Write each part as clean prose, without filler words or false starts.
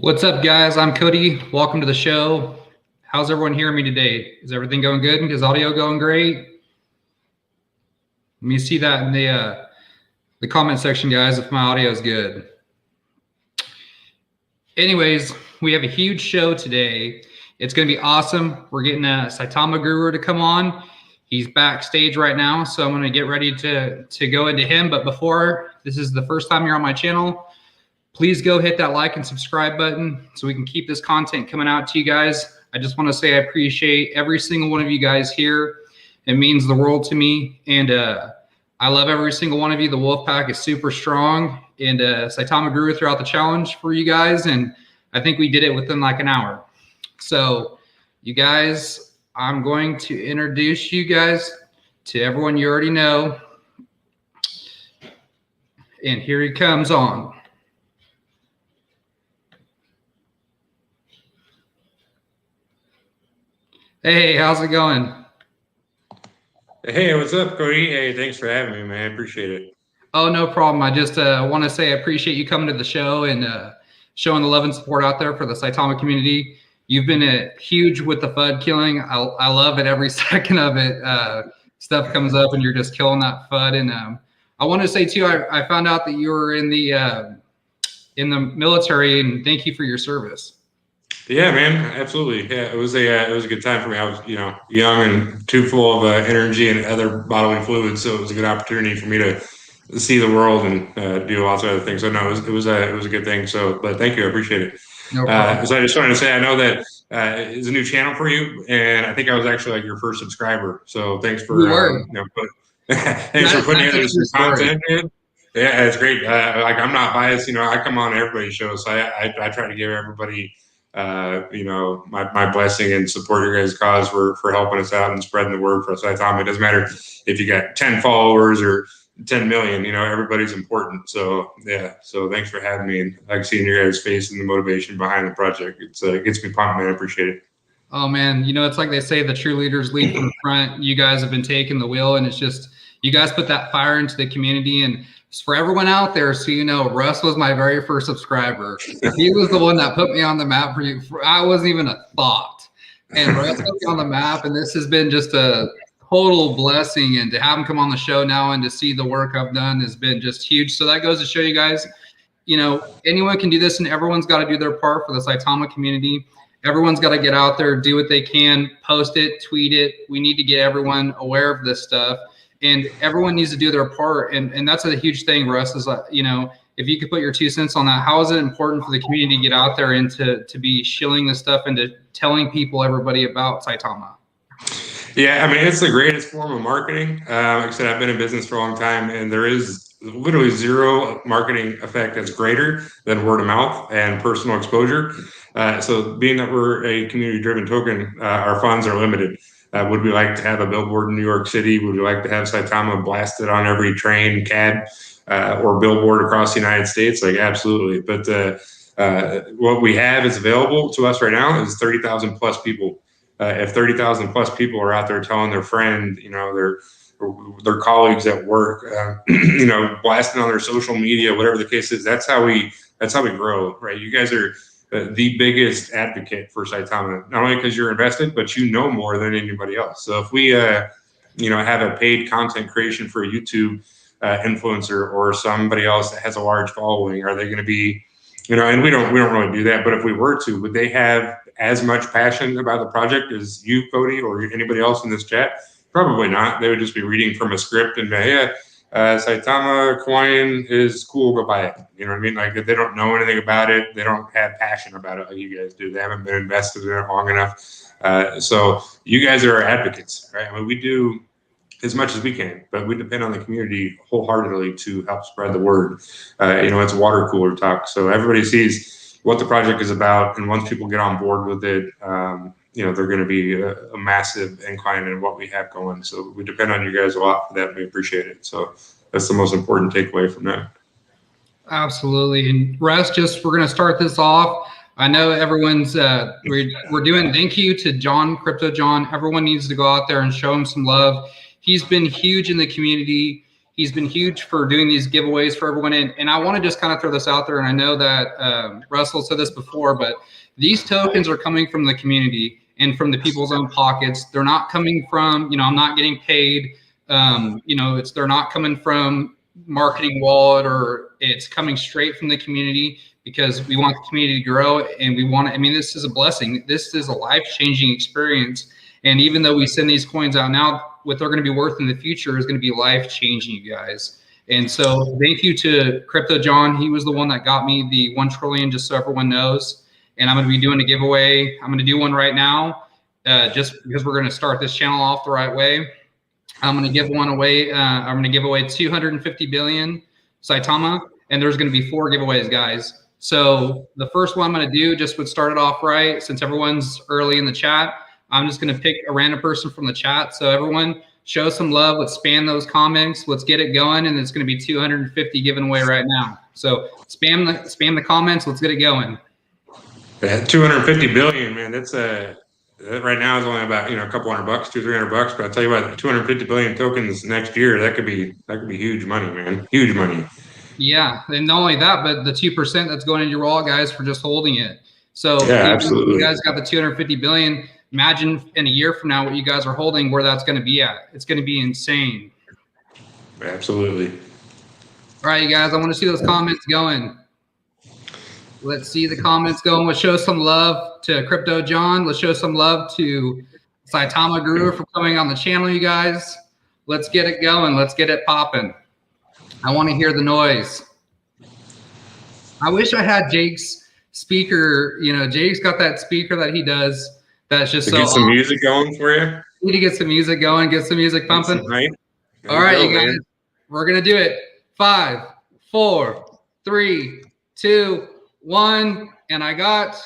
What's up, guys? I'm Cody. Welcome to the show. How's everyone hearing me today? Is everything going good? Is audio going great? Let me see that in the comment section, guys, if my audio is good. Anyways, we have a huge show today. It's going to be awesome. We're getting Saitamaguru to come on. He's backstage right now, so I'm going to get ready to go into him. But before, this is the first time you're on my channel, please go hit that like and subscribe button so we can keep this content coming out to you guys. I just want to say I appreciate every single one of you guys here. It means the world to me. And I love every single one of you. The wolf pack is super strong. And Saitamaguru throughout the challenge for you guys. And I think we did it within like an hour. So you guys, I'm going to introduce you guys to everyone you already know. And here he comes on. Hey, how's it going? Hey, what's up, Cody? Hey, thanks for having me, man. I appreciate it. Oh, no problem. I just want to say I appreciate you coming to the show and showing the love and support out there for the Saitama community. You've been huge with the FUD killing. I love it every second of it. Stuff comes up and you're just killing that FUD. And I want to say, too, I found out that you were in the military, and thank you for your service. Yeah, man, absolutely. Yeah, it was a good time for me. I was, young and too full of energy and other bodily fluids, so it was a good opportunity for me to see the world and do lots of other things. So no, it was a good thing. So, but thank you, I appreciate it. No problem. So I just wanted to say, I know that it's a new channel for you, and I think I was actually like your first subscriber. So thanks for thanks for putting together some content, man. Yeah, it's great. Like, I'm not biased. I come on everybody's show, so I try to give everybody my blessing and support your guys' cause for helping us out and spreading the word for Saitama. It doesn't matter if you got 10 followers or 10 million, everybody's important. So yeah, so thanks for having me, and I like seeing your guys' face and the motivation behind the project. It gets me pumped, man. I appreciate it. Oh man, it's like they say, the true leaders lead from the front. You guys have been taking the wheel, and it's just, you guys put that fire into the community. And for everyone out there, so Russ was my very first subscriber. He was the one that put me on the map for you. I wasn't even a thought. And Russ put me on the map, and this has been just a total blessing. And to have him come on the show now and to see the work I've done has been just huge. So that goes to show you guys, anyone can do this, and everyone's got to do their part for the Saitama community. Everyone's got to get out there, do what they can, post it, tweet it. We need to get everyone aware of this stuff. And everyone needs to do their part. And that's a huge thing, Russ, is if you could put your 2 cents on that, how is it important for the community to get out there and to be shilling this stuff and to telling everybody about Saitama? Yeah, I mean, it's the greatest form of marketing. Like I said, I've been in business for a long time, and there is literally zero marketing effect that's greater than word of mouth and personal exposure. So being that we're a community-driven token, our funds are limited. Would we like to have a billboard in New York City? Would we like to have Saitama blasted on every train, cab, or billboard across the United States? Like, absolutely. But what we have is available to us right now is 30,000 plus people. If 30,000 plus people are out there telling their friend, their colleagues at work, blasting on their social media, whatever the case is, that's how we grow, right? You guys are the biggest advocate for Saitama, not only because you're invested, but more than anybody else. So if we, have a paid content creation for a YouTube influencer or somebody else that has a large following, are they going to be, and we don't really do that, but if we were to, would they have as much passion about the project as you, Cody, or anybody else in this chat? Probably not. They would just be reading from a script and Saitama coin is cool, go buy it. You know what I mean? Like, if they don't know anything about it, they don't have passion about it like you guys do. They haven't been invested in it long enough. So you guys are our advocates, right? I mean, we do as much as we can, but we depend on the community wholeheartedly to help spread the word. It's water cooler talk. So everybody sees what the project is about, and once people get on board with it, they're going to be a massive incline in what we have going. So we depend on you guys a lot for that, and we appreciate it. So that's the most important takeaway from that. Absolutely. And Russ, we're going to start this off. I know everyone's, we're doing thank you to Cryptojohn. Everyone needs to go out there and show him some love. He's been huge in the community. He's been huge for doing these giveaways for everyone. And I want to just kind of throw this out there. And I know that Russell said this before, but these tokens are coming from the community and from the people's own pockets. They're not coming from, I'm not getting paid. They're not coming from marketing wallet, or it's coming straight from the community, because we want the community to grow, and we want to, this is a blessing. This is a life-changing experience. And even though we send these coins out now, what they're going to be worth in the future is going to be life-changing, you guys. And so thank you to Cryptojohn. He was the one that got me the 1 trillion, just so everyone knows. And I'm going to be doing a giveaway. I'm going to do one right now, just because we're going to start this channel off the right way. I'm going to give one away. I'm going to give away 250 billion Saitama, and there's going to be 4 giveaways, guys. So the first one I'm going to do, just would start it off right, since everyone's early in the chat. I'm just going to pick a random person from the chat. So everyone, show some love. Let's spam those comments. Let's get it going, and it's going to be 250 given away right now. So spam the comments. Let's get it going. 250 billion, man. That's right now is only about a couple $100, $200-300. But I'll tell you what, 250 billion tokens next year, that could be huge money, man. Huge money. Yeah, and not only that, but the 2% that's going into your wallet, guys, for just holding it. So yeah, absolutely. You guys got the 250 billion. Imagine in a year from now what you guys are holding, where that's going to be at. It's going to be insane. Absolutely. All right, you guys, I want to see those comments going. Let's see the comments going. Let's show some love to Cryptojohn. Let's show some love to Saitamaguru for coming on the channel, you guys. Let's get it going. Let's get it popping. I want to hear the noise. I wish I had Jake's speaker. Jake's got that speaker that he does. That's just so get some music going for you. Need to get some music going, get some music pumping. All right, you guys, we're gonna do it. 5, 4, 3, 2, 1, and I got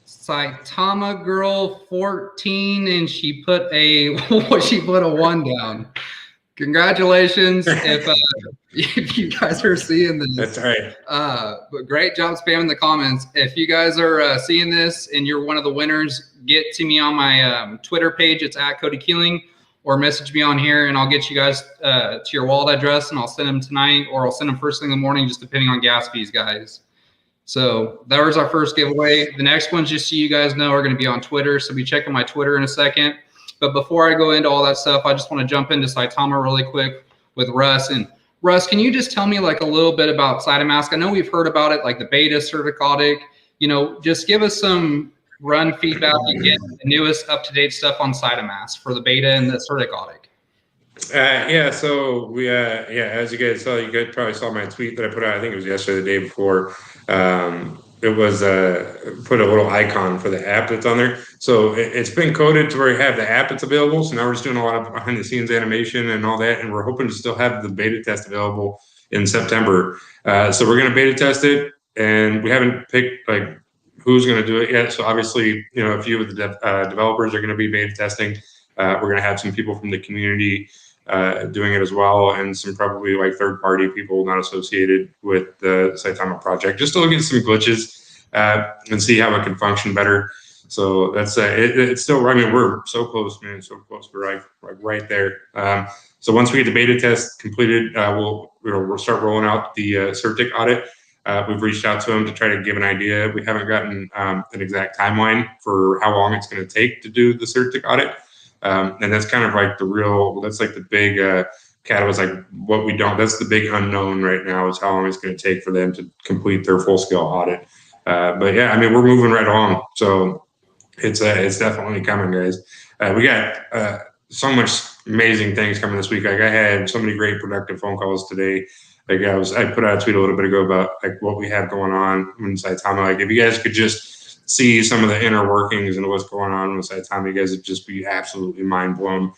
Saitamaguru1, and she put a 1 down. Congratulations if you guys are seeing this. That's right. But great job spamming the comments. If you guys are seeing this and you're one of the winners, get to me on my Twitter page. It's @CodyKeeling, or message me on here, and I'll get you guys to your wallet address, and I'll send them tonight, or I'll send them first thing in the morning, just depending on gas fees, guys. So that was our first giveaway. The next ones, just so you guys know, are going to be on Twitter. So be checking my Twitter in a second. But before I go into all that stuff, I just want to jump into Saitama really quick with Russ. And Russ, can you just tell me like a little bit about SaitaMask? I know we've heard about it, like the beta certificatic. Just give us some run feedback and get the newest up-to-date stuff on SaitaMask for the beta and the certificatic. Yeah, so we as you guys saw, you guys probably saw my tweet that I put out. I think it was yesterday, the day before. It was put a little icon for the app that's on there. So it's been coded to where you have the app that's available. So now we're just doing a lot of behind the scenes animation and all that. And we're hoping to still have the beta test available in September. So we're going to beta test it, and we haven't picked like who's going to do it yet. So obviously, a few of the developers are going to be beta testing. We're going to have some people from the community doing it as well, and some probably like third-party people not associated with the Saitama project, just to look at some glitches and see how it can function better. So that's it's still. We're so close, man, so close. We're right there. So once we get the beta test completed, we'll start rolling out the CertIC audit. We've reached out to them to try to give an idea. We haven't gotten an exact timeline for how long it's going to take to do the CertIC audit. And that's kind of like that's like the big catalyst, like what we don't, that's the big unknown right now, is how long it's going to take for them to complete their full scale audit. But yeah, we're moving right along. So it's definitely coming, guys. We got so much amazing things coming this week. Like I had so many great productive phone calls today. Like I put out a tweet a little bit ago about like what we have going on in Saitama. Like if you guys could just see some of the inner workings and what's going on with Saitama, you guys would just be absolutely mind blown.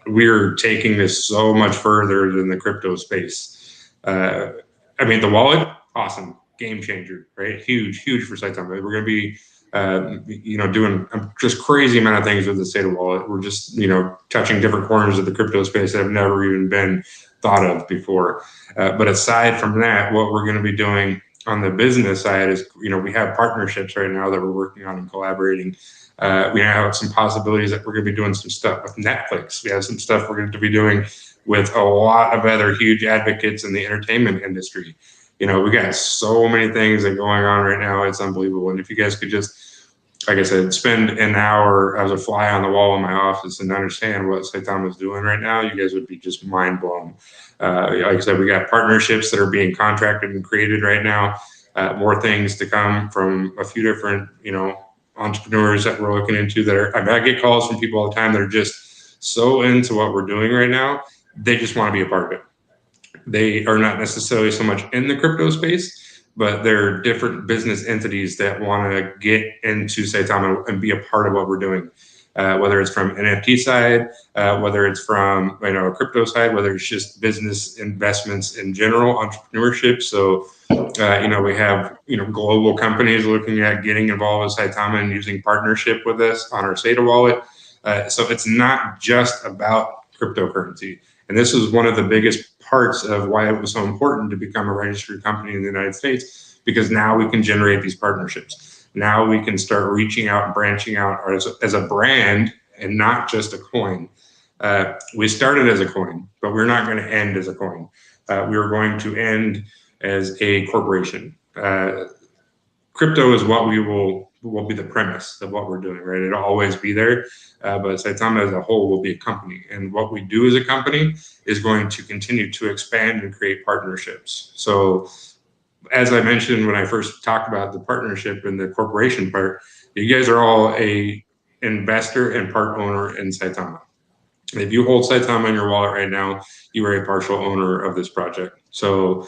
We're taking this so much further than the crypto space. The wallet, awesome, game changer, right? Huge for Saitama. We're going to be, doing just crazy amount of things with the Saita wallet. We're just, touching different corners of the crypto space that have never even been thought of before. But aside from that, what we're going to be doing on the business side is, we have partnerships right now that we're working on and collaborating. We have some possibilities that we're going to be doing some stuff with Netflix. We have some stuff we're going to be doing with a lot of other huge advocates in the entertainment industry. We got so many things that are going on right now. It's unbelievable. And if you guys could just, like I said, spend an hour as a fly on the wall in my office and understand what Saitama is doing right now, you guys would be just mind blown. Like I said, we got partnerships that are being contracted and created right now. More things to come from a few different, entrepreneurs that we're looking into that are, I get calls from people all the time that are just so into what we're doing right now. They just want to be a part of it. They are not necessarily so much in the crypto space, but they're different business entities that want to get into Saitama and be a part of what we're doing. Whether it's from NFT side, whether it's from a crypto side, whether it's just business investments in general, entrepreneurship. So we have global companies looking at getting involved with Saitama and using partnership with us on our Saita wallet. So it's not just about cryptocurrency, and this is one of the biggest parts of why it was so important to become a registered company in the United States, because now we can generate these partnerships. Now we can start reaching out and branching out as a brand and not just a coin. We started as a coin, but we're not going to end as a coin. We are going to end as a corporation. Crypto is what will be the premise of what we're doing, right? It'll always be there, but Saitama as a whole will be a company. And what we do as a company is going to continue to expand and create partnerships. So as I mentioned when I first talked about the partnership and the corporation part, you guys are all a investor and part owner in Saitama. If you hold Saitama in your wallet right now, you are a partial owner of this project. So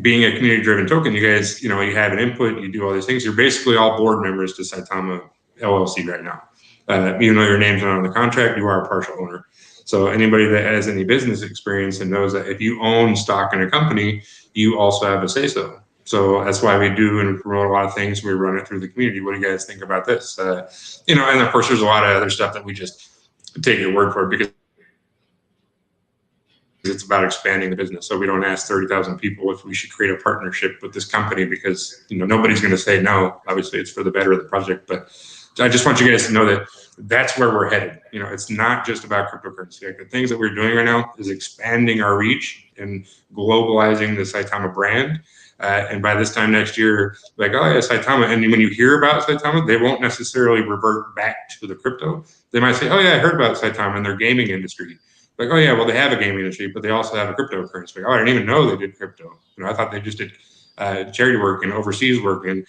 being a community-driven token, you guys, you have an input, you do all these things. You're basically all board members to Saitama LLC right now. Even though your name's not on the contract, you are a partial owner. So anybody that has any business experience and knows that if you own stock in a company, you also have a say-so. So that's why we do and promote a lot of things. We run it through the community. What do you guys think about this? And of course, there's a lot of other stuff that we just take your word for it, because it's about expanding the business. So we don't ask 30,000 people if we should create a partnership with this company, because nobody's going to say no. Obviously, it's for the better of the project. But I just want you guys to know that that's where we're headed. It's not just about cryptocurrency. Like, the things that we're doing right now is expanding our reach and globalizing the Saitama brand. And by this time next year, like, oh yeah, Saitama. And when you hear about Saitama, they won't necessarily revert back to the crypto. They might say, oh yeah, I heard about Saitama in their gaming industry. Like, oh yeah, well, they have a gaming industry, but they also have a cryptocurrency. Like, oh, I didn't even know they did crypto. I thought they just did charity work and overseas work and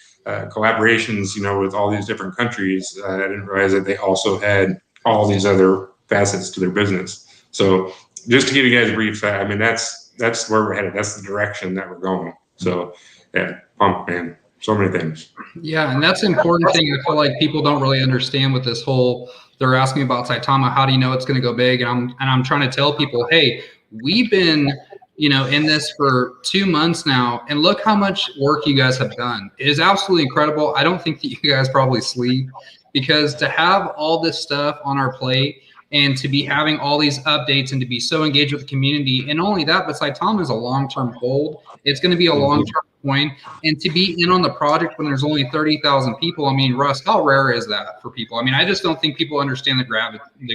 collaborations, with all these different countries. I didn't realize that they also had all these other facets to their business. So just to give you guys a brief, that's where we're headed. That's the direction that we're going. So yeah, pump, man. So many things. Yeah, and that's an important thing. I feel like people don't really understand with this whole. They're asking about Saitama. How do you know it's going to go big? And I'm trying to tell people, hey, we've been in this for 2 months now, and look how much work you guys have done. It is absolutely incredible. I don't think that you guys probably sleep, because to have all this stuff on our plate and to be having all these updates and to be so engaged with the community, and not only that, but Saitama is a long-term hold. It's going to be a long-term coin, and to be in on the project when there's only 30,000 people. Russ, how rare is that for people? I just don't think people understand the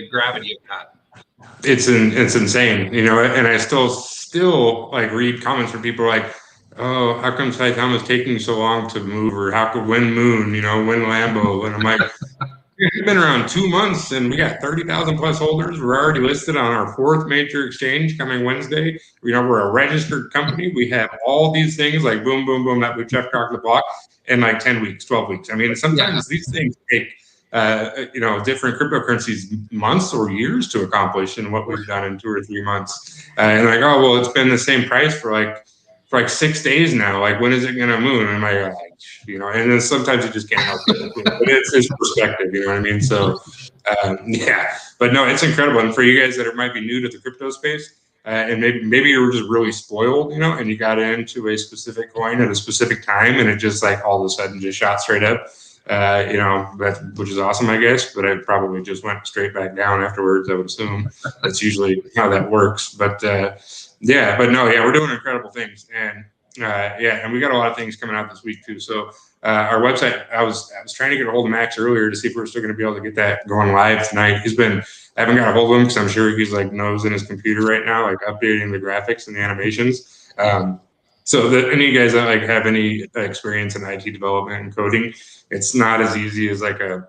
gravity of that. It's insane, and I still like read comments from people like, oh, how come Saitama is taking so long to move, or how could win Moon, win Lambo? And I'm like, we've been around 2 months and we got 30,000 plus holders. We're already listed on our 4th major exchange coming Wednesday. We're a registered company. We have all these things like boom, boom, boom, that we checked off the block in like 10 weeks, 12 weeks. Sometimes these things take, different cryptocurrencies months or years to accomplish, in what we've done in 2 or 3 months. And like, oh, well, it's been the same price for like 6 days now. Like, when is it going to move? And I'm like, and then sometimes you just can't help it. But it's perspective, So, yeah, but no, it's incredible. And for you guys that might be new to the crypto space, and maybe you were just really spoiled, and you got into a specific coin at a specific time, and it just like all of a sudden just shot straight up. Which is awesome, I guess, but I probably just went straight back down afterwards. I would assume that's usually how that works. But we're doing incredible things. And yeah, and we got a lot of things coming out this week too. So our website, I was trying to get a hold of Max earlier to see if we're still going to be able to get that going live tonight. I haven't got a hold of him because I'm sure he's like nose in his computer right now, like updating the graphics and the animations. So that any of you guys that like have any experience in IT development and coding, it's not as easy as like a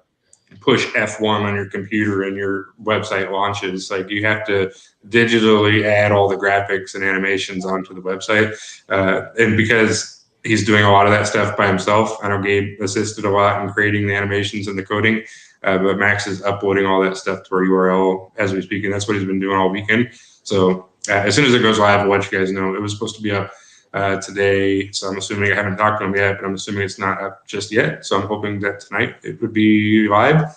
push F1 on your computer and your website launches. Like you have to digitally add all the graphics and animations onto the website. And because he's doing a lot of that stuff by himself, I know Gabe assisted a lot in creating the animations and the coding, but Max is uploading all that stuff to our URL as we speak. And that's what he's been doing all weekend. So as soon as it goes live, I'll let you guys know. It was supposed to be up today, so I'm assuming, I haven't talked to him yet, but I'm assuming it's not up just yet. So I'm hoping that tonight it would be live.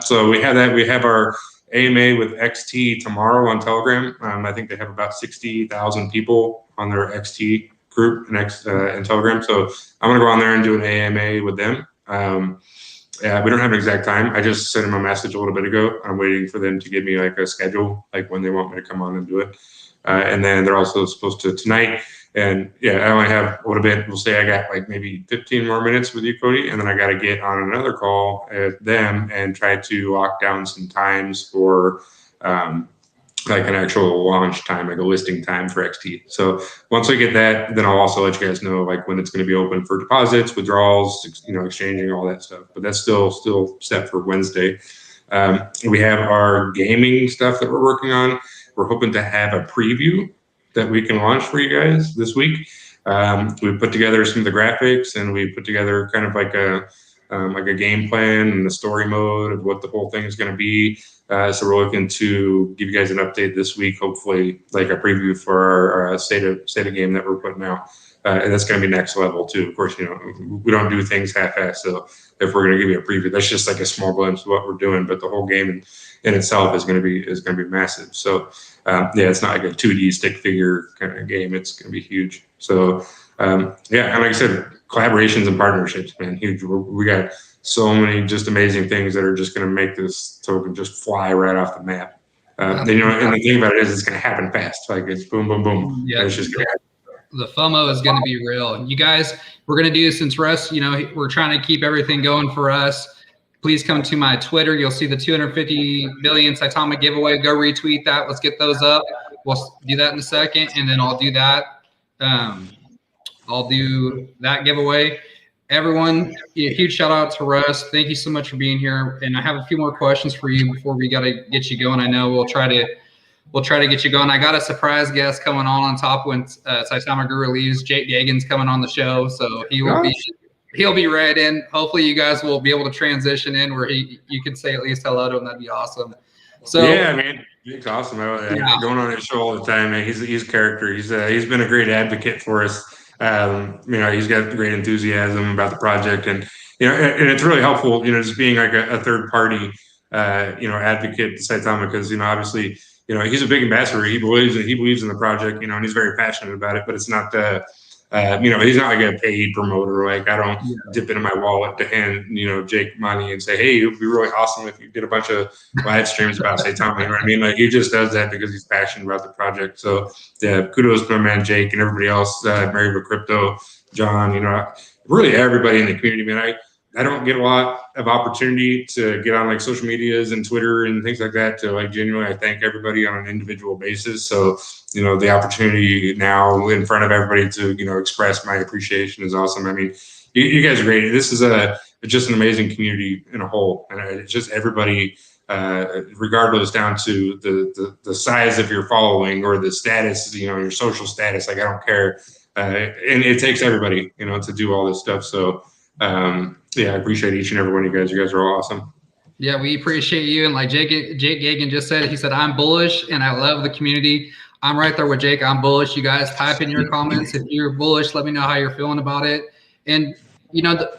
So we have that. We have our AMA with XT tomorrow on Telegram. I think they have about 60,000 people on their XT group in Telegram. So I'm gonna go on there and do an AMA with them. We don't have an exact time. I just sent them a message a little bit ago. I'm waiting for them to give me like a schedule, like when they want me to come on and do it. And then they're also supposed to tonight. And yeah, I only have a little bit. We'll say I got like maybe 15 more minutes with you, Cody, and then I got to get on another call at them and try to lock down some times for like an actual launch time, like a listing time for XT. So once I get that, then I'll also let you guys know like when it's going to be open for deposits, withdrawals, exchanging, all that stuff. But that's still set for Wednesday. We have our gaming stuff that we're working on. We're hoping to have a preview that we can launch for you guys this week. We put together some of the graphics, and we put together kind of like a game plan and the story mode of what the whole thing is going to be. So we're looking to give you guys an update this week, hopefully like a preview for our Saita game that we're putting out. And that's going to be next level too. Of course, we don't do things half-assed. So if we're going to give you a preview, that's just like a small glimpse of what we're doing. But the whole game in itself is going to be massive. So yeah, it's not like a 2D stick figure kind of game. It's going to be huge. So yeah, and like I said, collaborations and partnerships, man, huge. We got so many just amazing things that are just going to make this token just fly right off the map. And the thing about it is, it's going to happen fast. Like it's boom, boom, boom. Yeah, it's just going to happen. The FOMO is going to be real. And you guys, we're going to do, since Russ, we're trying to keep everything going for us. Please come to my Twitter. You'll see the 250 billion Saitama giveaway. Go retweet that. Let's get those up. We'll do that in a second, and then I'll do that. I'll do that giveaway. Everyone, a huge shout out to Russ. Thank you so much for being here. And I have a few more questions for you before we got to get you going. I know we'll try to get you going. I got a surprise guest coming on top when Saitamaguru leaves. Jake Gagan's coming on the show, so he'll be right in. Hopefully, you guys will be able to transition in where you can say at least hello to him. That'd be awesome. So yeah, man, Jake's awesome. Going on his show all the time, man. He's a character. He's been a great advocate for us. He's got great enthusiasm about the project, and and it's really helpful. Just being like a third party, advocate to Saitama, because obviously. He's a big ambassador. He believes in the project, and he's very passionate about it. But it's not he's not like a paid promoter. Like I don't dip into my wallet to hand Jake money and say, hey, it would be really awesome if you did a bunch of live streams about Saitama. You know what I mean? Like he just does that because he's passionate about the project. So yeah, kudos to my man Jake and everybody else. Married with Crypto, John. Really everybody in the community, man. I don't get a lot of opportunity to get on like social medias and Twitter and things like that to like genuinely I thank everybody on an individual basis. So, the opportunity now in front of everybody to, express my appreciation is awesome. I mean, you guys are great. This is just an amazing community in a whole. And it's just everybody, regardless down to the size of your following or the status, your social status, like I don't care. And it takes everybody, to do all this stuff. So, yeah, I appreciate each and every one of you guys. You guys are all awesome. Yeah, we appreciate you. And like Jake Gagan just said, he said, I'm bullish and I love the community. I'm right there with Jake. I'm bullish. You guys type in your comments. If you're bullish, let me know how you're feeling about it. And,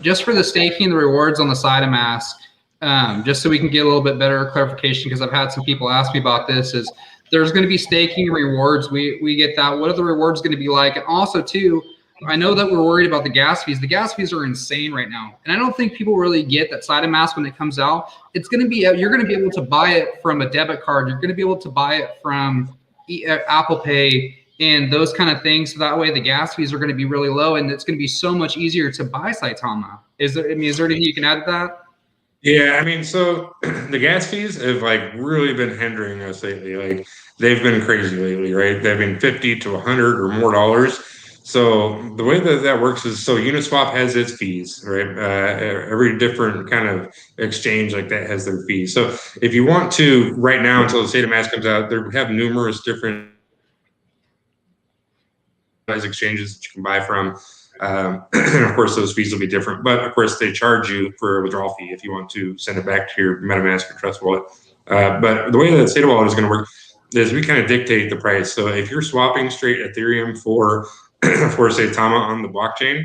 just for the staking, the rewards on the SaitaMask, just so we can get a little bit better clarification, because I've had some people ask me about this, is there's going to be staking rewards. We get that. What are the rewards going to be like? And also, too, I know that we're worried about the gas fees. The gas fees are insane right now. And I don't think people really get that SaitaMask when it comes out. It's going to be, you're going to be able to buy it from a debit card. You're going to be able to buy it from Apple Pay and those kind of things. So that way the gas fees are going to be really low, and it's going to be so much easier to buy Saitama. Is there anything you can add to that? Yeah, I mean, so the gas fees have like really been hindering us lately. Like they've been crazy lately, right? They've been 50 to 100 or more dollars. So the way that that works is, so Uniswap has its fees, right? Every different kind of exchange like that has their fees. So if you want to, right now until the SaitaMask comes out, they have numerous different exchanges that you can buy from. And of course, those fees will be different. But of course, they charge you for a withdrawal fee if you want to send it back to your MetaMask or Trust wallet. But the way that Saita wallet is going to work is we kind of dictate the price. So if you're swapping straight Ethereum for for Saitama on the blockchain,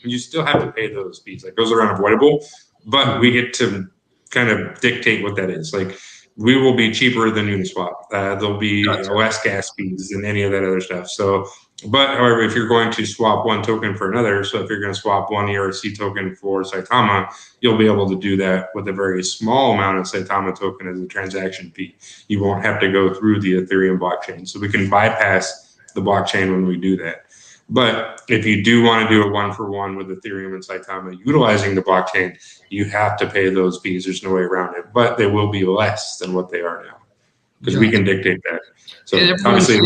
you still have to pay those fees. Like those are unavoidable, but we get to kind of dictate what that is. Like we will be cheaper than Uniswap. There'll be less gas fees than any of that other stuff. So, but however, if you're going to swap one token for another, so if you're going to swap one ERC token for Saitama, you'll be able to do that with a very small amount of Saitama token as a transaction fee. You won't have to go through the Ethereum blockchain. So we can bypass the blockchain when we do that. But if you do want to do a one-for-one with Ethereum and Saitama utilizing the blockchain, you have to pay those fees. There's no way around it. But they will be less than what they are now because we can dictate that. So obviously,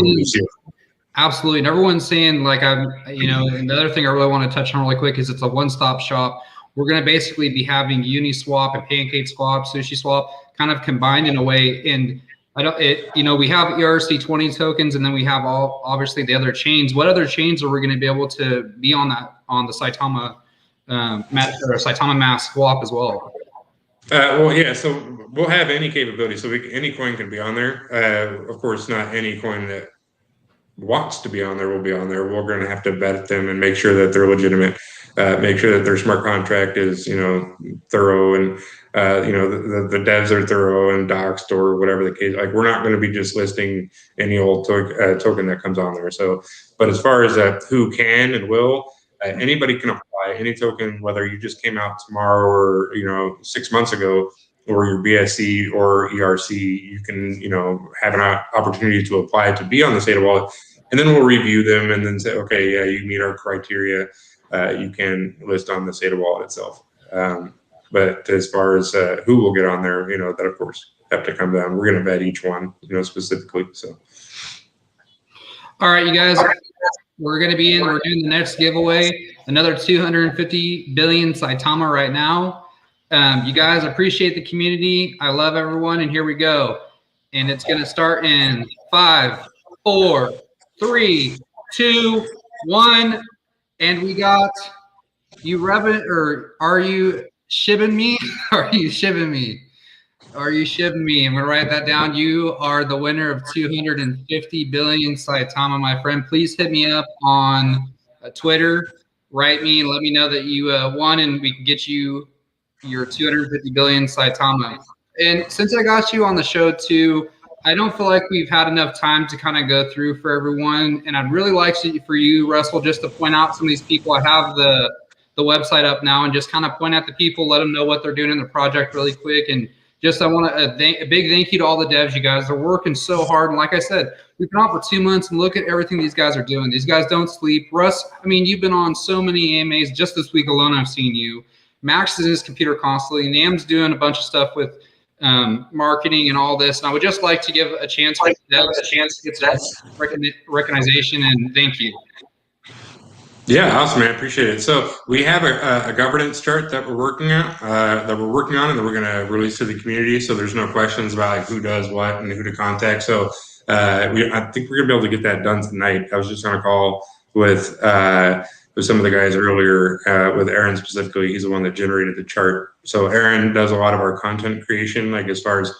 absolutely. And everyone's saying, like, and the other thing I really want to touch on really quick is it's a one-stop shop. We're going to basically be having Uniswap and PancakeSwap, SushiSwap kind of combined in a way. And we have ERC20 tokens, and then we have obviously the other chains. What other chains are we going to be able to be on the Saitama SaitaMask swap as well? Well, yeah. So we'll have any capability. So any coin can be on there. Of course, not any coin that wants to be on there will be on there. We're going to have to vet them and make sure that they're legitimate. Make sure that their smart contract is, thorough, and the devs are thorough and doxed or whatever the case. Like we're not going to be just listing any old token that comes on there. So, but as far as who can and will, anybody can apply any token, whether you just came out tomorrow or 6 months ago, or your BSC or ERC, you can have an opportunity to apply to be on the Saita wallet, and then we'll review them and then say, okay, yeah, you meet our criteria. You can list on the Saita wallet itself. But as far as who will get on there, that of course have to come down. We're going to vet each one, specifically. So, all right, you guys, we're going to be we're doing the next giveaway, another 250 billion Saitama right now. You guys, appreciate the community. I love everyone, and here we go. And it's going to start in 5, 4, 3, 2, 1. And we got you, Revan, or are you shipping me? Are you shipping me? Are you shipping me? I'm going to write that down. You are the winner of 250 billion Saitama, my friend. Please hit me up on Twitter. Write me and let me know that you won, and we can get you your 250 billion Saitama. And since I got you on the show too, I don't feel like we've had enough time to kind of go through for everyone. And I'd really like for you, Russell, just to point out some of these people. I have the website up now, and just kind of point out the people, let them know what they're doing in the project really quick. And just I want a big thank you to all the devs. You guys are working so hard. And like I said, we've been out for 2 months, and look at everything these guys are doing. These guys don't sleep. Russ, I mean, you've been on so many AMAs. Just this week alone, I've seen you. Max is in his computer constantly. Nam's doing a bunch of stuff with marketing and all this. And I would just like to give a chance for devs to get some recognition, and thank you. Yeah, awesome, man. Appreciate it. So we have a governance chart that we're working on, and that we're going to release to the community. So there's no questions about like who does what and who to contact. So I think we're gonna be able to get that done tonight. I was just on a call with some of the guys earlier, with Aaron specifically. He's the one that generated the chart. So Aaron does a lot of our content creation, like as far as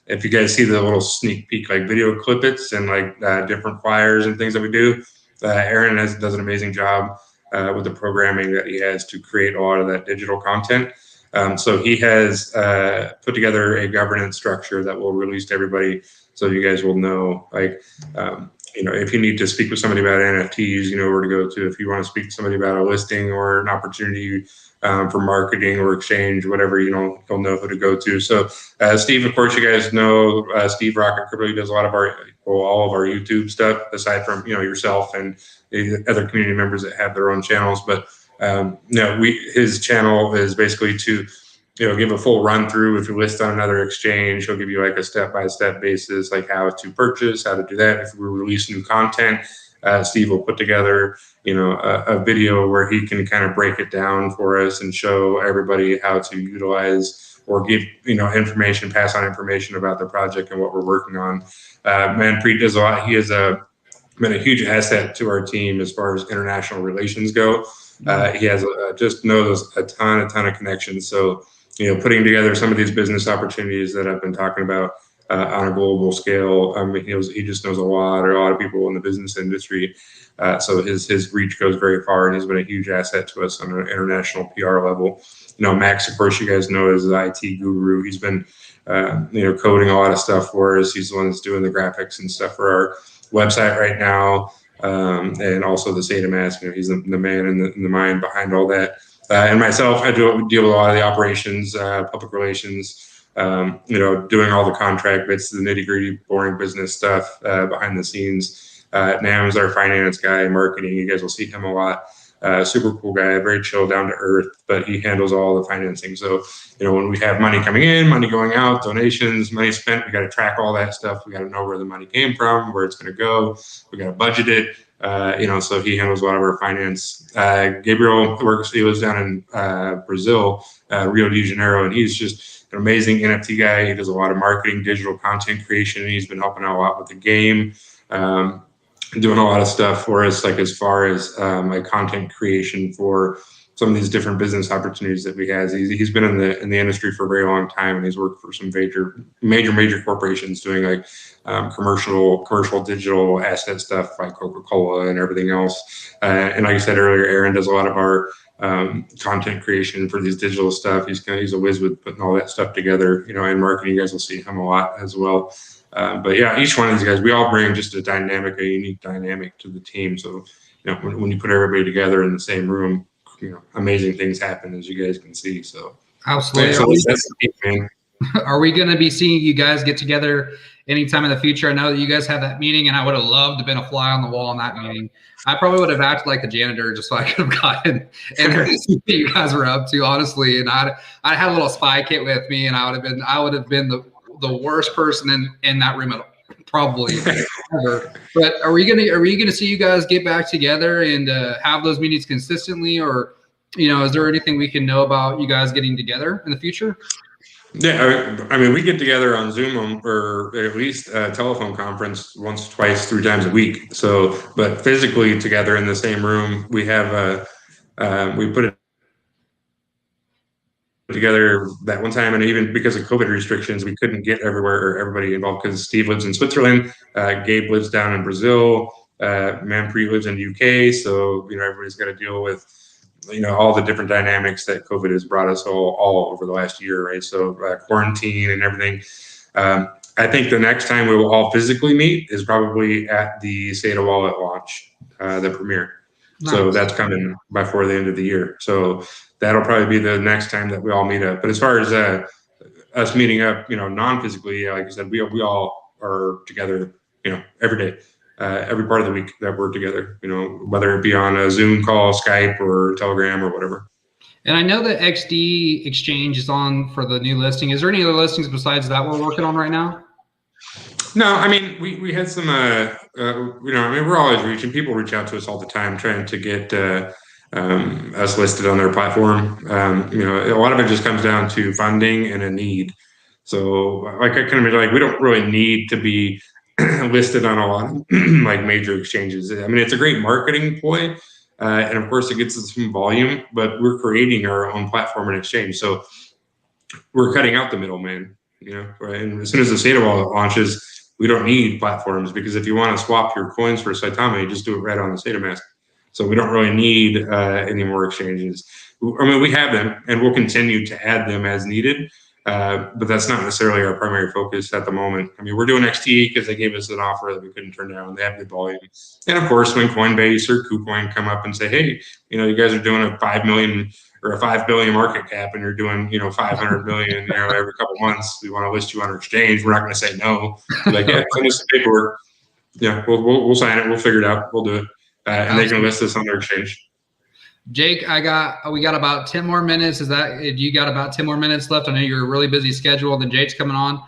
if you guys see the little sneak peek, like video clippets and like different flyers and things that we do. Aaron does an amazing job with the programming that he has to create a lot of that digital content. So he has put together a governance structure that we'll release to everybody, so you guys will know, like, if you need to speak with somebody about NFTs, you know where to go to. If you want to speak to somebody about a listing or an opportunity for marketing or exchange, whatever, you'll know who to go to. So Steve, of course, you guys know Steve Rocket Crypto. He does a lot of all of our YouTube stuff, aside from yourself and the other community members that have their own channels. But his channel is basically to give a full run through. If you list on another exchange, he'll give you like a step-by-step basis, like how to purchase, how to do that. If we release new content, Steve will put together, a video where he can kind of break it down for us and show everybody how to utilize or give, information, pass on information about the project and what we're working on. Manpreet does a lot. He has been a huge asset to our team as far as international relations go. He has just knows a ton of connections. So, putting together some of these business opportunities that I've been talking about on a global scale. He just knows a lot of people in the business industry. So his reach goes very far, and he's been a huge asset to us on an international PR level. Max, of course, you guys know, is the IT guru. He's been, coding a lot of stuff for us. He's the one that's doing the graphics and stuff for our website right now. And also the SaitaMask, he's the man and the mind behind all that. And myself, I deal with a lot of the operations, public relations, doing all the contract bits, the nitty gritty, boring business stuff behind the scenes. Nam's our finance guy, marketing. You guys will see him a lot. Super cool guy, very chill, down to earth, but he handles all the financing. So, when we have money coming in, money going out, donations, money spent, we got to track all that stuff. We got to know where the money came from, where it's going to go. We got to budget it. So he handles a lot of our finance. Gabriel he lives down in Brazil, Rio de Janeiro, and he's just an amazing NFT guy. He does a lot of marketing, digital content creation. He's been helping out a lot with the game, doing a lot of stuff for us, like as far as like content creation for some of these different business opportunities that we have. He's been in the industry for a very long time, and he's worked for some major corporations doing like commercial digital asset stuff like Coca-Cola and everything else. And like I said earlier, Aaron does a lot of our content creation for these digital stuff. He's a whiz with putting all that stuff together, and marketing. You guys will see him a lot as well. But yeah, each one of these guys, we all bring just a unique dynamic to the team. So, when you put everybody together in the same room, amazing things happen, as you guys can see. So absolutely. That's the key, man. Are we going to be seeing you guys get together anytime in the future? I know that you guys have that meeting, and I would have loved to have been a fly on the wall in that meeting. I probably would have acted like the janitor just so I could have gotten and see what you guys were up to, honestly. And I had a little spy kit with me, and I would have been the worst person in that room probably ever. But are we gonna see you guys get back together and have those meetings consistently, or is there anything we can know about you guys getting together in the future? Yeah, I mean, we get together on Zoom or at least a telephone conference once, twice, 3 times a week. So, but physically together in the same room, we have we put it together that one time, and even because of COVID restrictions, we couldn't get everybody involved, because Steve lives in Switzerland, Gabe lives down in Brazil, Manpreet lives in the UK. So everybody's got to deal with all the different dynamics that COVID has brought us all over the last year, right? So quarantine and everything. I think the next time we will all physically meet is probably at the Saita Wallet launch, the premiere. Nice. So that's coming before the end of the year. So that'll probably be the next time that we all meet up. But as far as us meeting up, non-physically, like I said, we all are together, every day, every part of the week that we're together, whether it be on a Zoom call, Skype, or Telegram, or whatever. And I know that XD Exchange is on for the new listing. Is there any other listings besides that we're working on right now? No, I mean, we had some, we're always reaching. People reach out to us all the time trying to get us listed on their platform. A lot of it just comes down to funding and a need. So, like I kind of like, we don't really need to be listed on a lot of like major exchanges. I mean, it's a great marketing ploy, and of course, it gets us some volume. But we're creating our own platform and exchange, so we're cutting out the middleman. Right? And as soon as the Saita Wallet launches, we don't need platforms, because if you want to swap your coins for Saitama, you just do it right on the SaitaMask. So we don't really need any more exchanges. I mean, we have them, and we'll continue to add them as needed. but that's not necessarily our primary focus at the moment. I mean, we're doing XT because they gave us an offer that we couldn't turn down. They have the volume. And of course, when Coinbase or KuCoin come up and say, hey, you guys are doing a 5 million or a 5 billion market cap and you're doing, 500 million, every couple months, we want to list you on our exchange. We're not going to say no. We're like, yeah, send us the paperwork. Yeah, we'll sign it. We'll figure it out. We'll do it. And they can list us on their exchange. Jake, we got about 10 more minutes. You got about 10 more minutes left? I know you're a really busy schedule. Then Jake's coming on.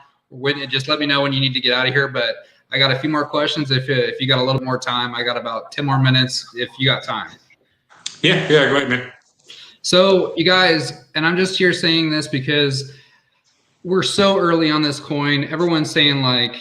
Just let me know when you need to get out of here. But I got a few more questions. If you got a little more time, I got about 10 more minutes if you got time. Yeah, go ahead, man. So you guys, and I'm just here saying this because we're so early on this coin. Everyone's saying like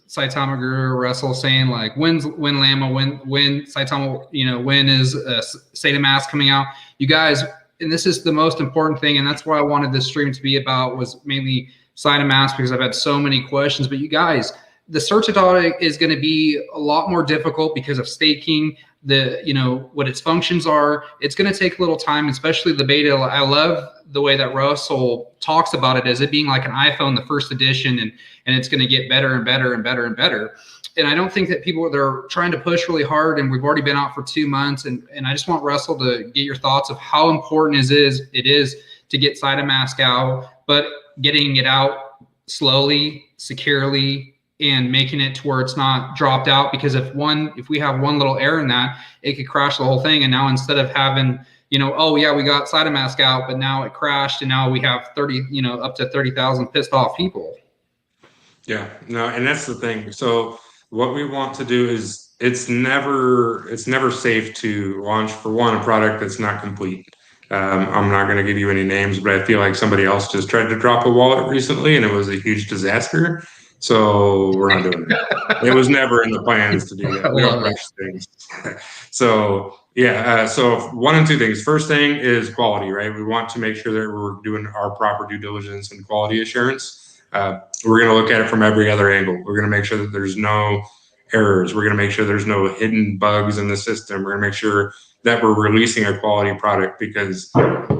Saitamaguru, Russell saying like when Llama, when Saitama, when is SaitaMask coming out? You guys, and this is the most important thing, and that's what I wanted this stream to be about, was mainly SaitaMask, because I've had so many questions. But you guys, the search audit is going to be a lot more difficult because of staking, what its functions are. It's going to take a little time, especially the beta. I love the way that Russell talks about it as it being like an iPhone, the first edition, and it's going to get better and better and better and better. And I don't think that they're trying to push really hard, and we've already been out for 2 months. And I just want Russell to get your thoughts of how important it is to get SaitaMask out, but getting it out slowly, securely, and making it to where it's not dropped out. Because if we have one little error in that, it could crash the whole thing. And now instead of having, oh yeah, we got SaitaMask out, but now it crashed, and now we have up to 30,000 pissed off people. Yeah, no, and that's the thing. So what we want to do is it's never safe to launch, for one, a product that's not complete. I'm not going to give you any names, but I feel like somebody else just tried to drop a wallet recently and it was a huge disaster. So we're not doing that. It was never in the plans to do that. We don't rush things. So yeah, so one and two things. First thing is quality, right? We want to make sure that we're doing our proper due diligence and quality assurance. We're going to look at it from every other angle. We're going to make sure that there's no errors. We're going to make sure there's no hidden bugs in the system. We're going to make sure that we're releasing a quality product, because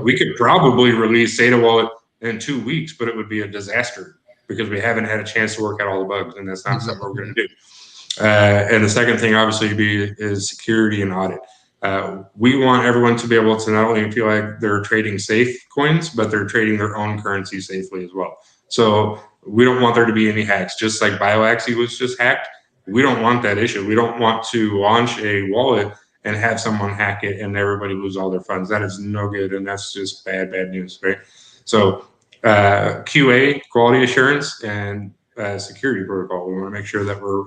we could probably release Saita Wallet in 2 weeks, but it would be a disaster because we haven't had a chance to work out all the bugs, and that's not something we're going to do. And the second thing, obviously, is security and audit. We want everyone to be able to not only feel like they're trading safe coins, but they're trading their own currency safely as well. So we don't want there to be any hacks. Just like BioAxie was just hacked, we don't want that issue. We don't want to launch a wallet and have someone hack it and everybody lose all their funds. That is no good, and that's just bad news, right? So QA, quality assurance, and security protocol. We want to make sure that we're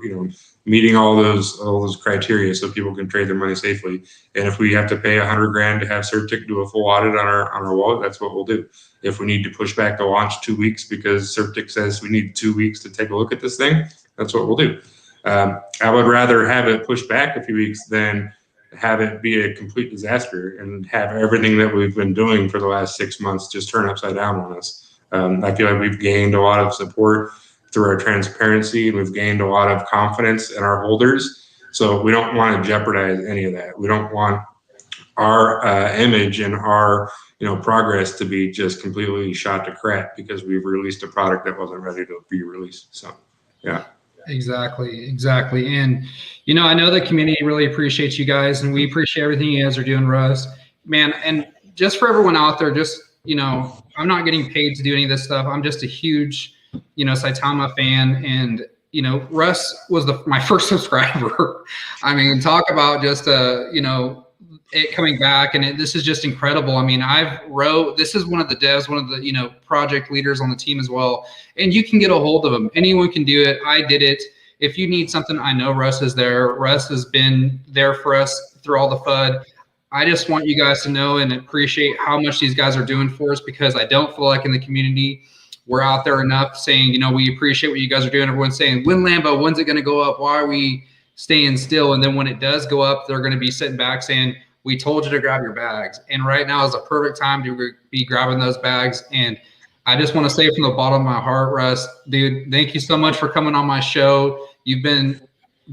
meeting all those criteria so people can trade their money safely. And if we have to pay $100 grand to have CertTic do a full audit on our wallet, that's what we'll do. If we need to push back the launch 2 weeks because CertTic says we need 2 weeks to take a look at this thing, that's what we'll do. I would rather have it pushed back a few weeks than have it be a complete disaster and have everything that we've been doing for the last 6 months just turn upside down on us. I feel like we've gained a lot of support through our transparency, and we've gained a lot of confidence in our holders. So we don't want to jeopardize any of that. We don't want our image and our progress to be just completely shot to crap because we've released a product that wasn't ready to be released. So yeah. Exactly. And I know the community really appreciates you guys, and we appreciate everything you guys are doing, Russ, man. And just for everyone out there, just I'm not getting paid to do any of this stuff. I'm just a huge Saitama fan, and Russ was my first subscriber. I mean, talk about just it coming back, and this is just incredible. I mean, this is one of the devs, one of the project leaders on the team as well, and you can get a hold of him. Anyone can do it. I did it. If you need something, I know Russ is there. Russ has been there for us through all the FUD. I just want you guys to know and appreciate how much these guys are doing for us, because I don't feel like in the community we're out there enough saying, we appreciate what you guys are doing. Everyone's saying, when Lambo, when's it going to go up? Why are we staying still? And then when it does go up, they're going to be sitting back saying, we told you to grab your bags. And right now is a perfect time to be grabbing those bags. And I just want to say from the bottom of my heart, Russ, dude, thank you so much for coming on my show. You've been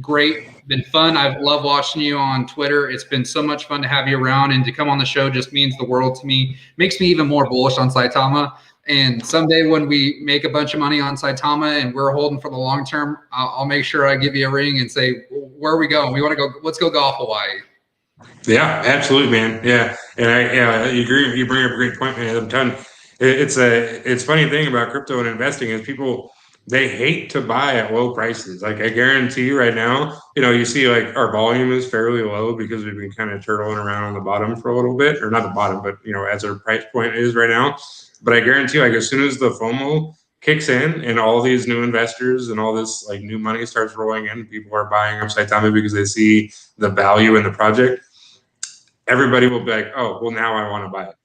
great, been fun. I've loved watching you on Twitter. It's been so much fun to have you around, and to come on the show just means the world to me. Makes me even more bullish on Saitama. And someday when we make a bunch of money on Saitama and we're holding for the long term, I'll make sure I give you a ring and say, where are we going? We want to go. Let's go golf Hawaii. Yeah, absolutely, man. Yeah, and you agree. You bring up a great point, man. I'm telling you, it's funny thing about crypto and investing is people they hate to buy at low prices. Like I guarantee you right now, you see like our volume is fairly low because we've been kind of turtling around on the bottom for a little bit, or not the bottom, but as our price point is right now. But I guarantee you, like as soon as the FOMO kicks in and all these new investors and all this like new money starts rolling in, people are buying up Saitama because they see the value in the project. Everybody will be like, oh, well, now I want to buy it.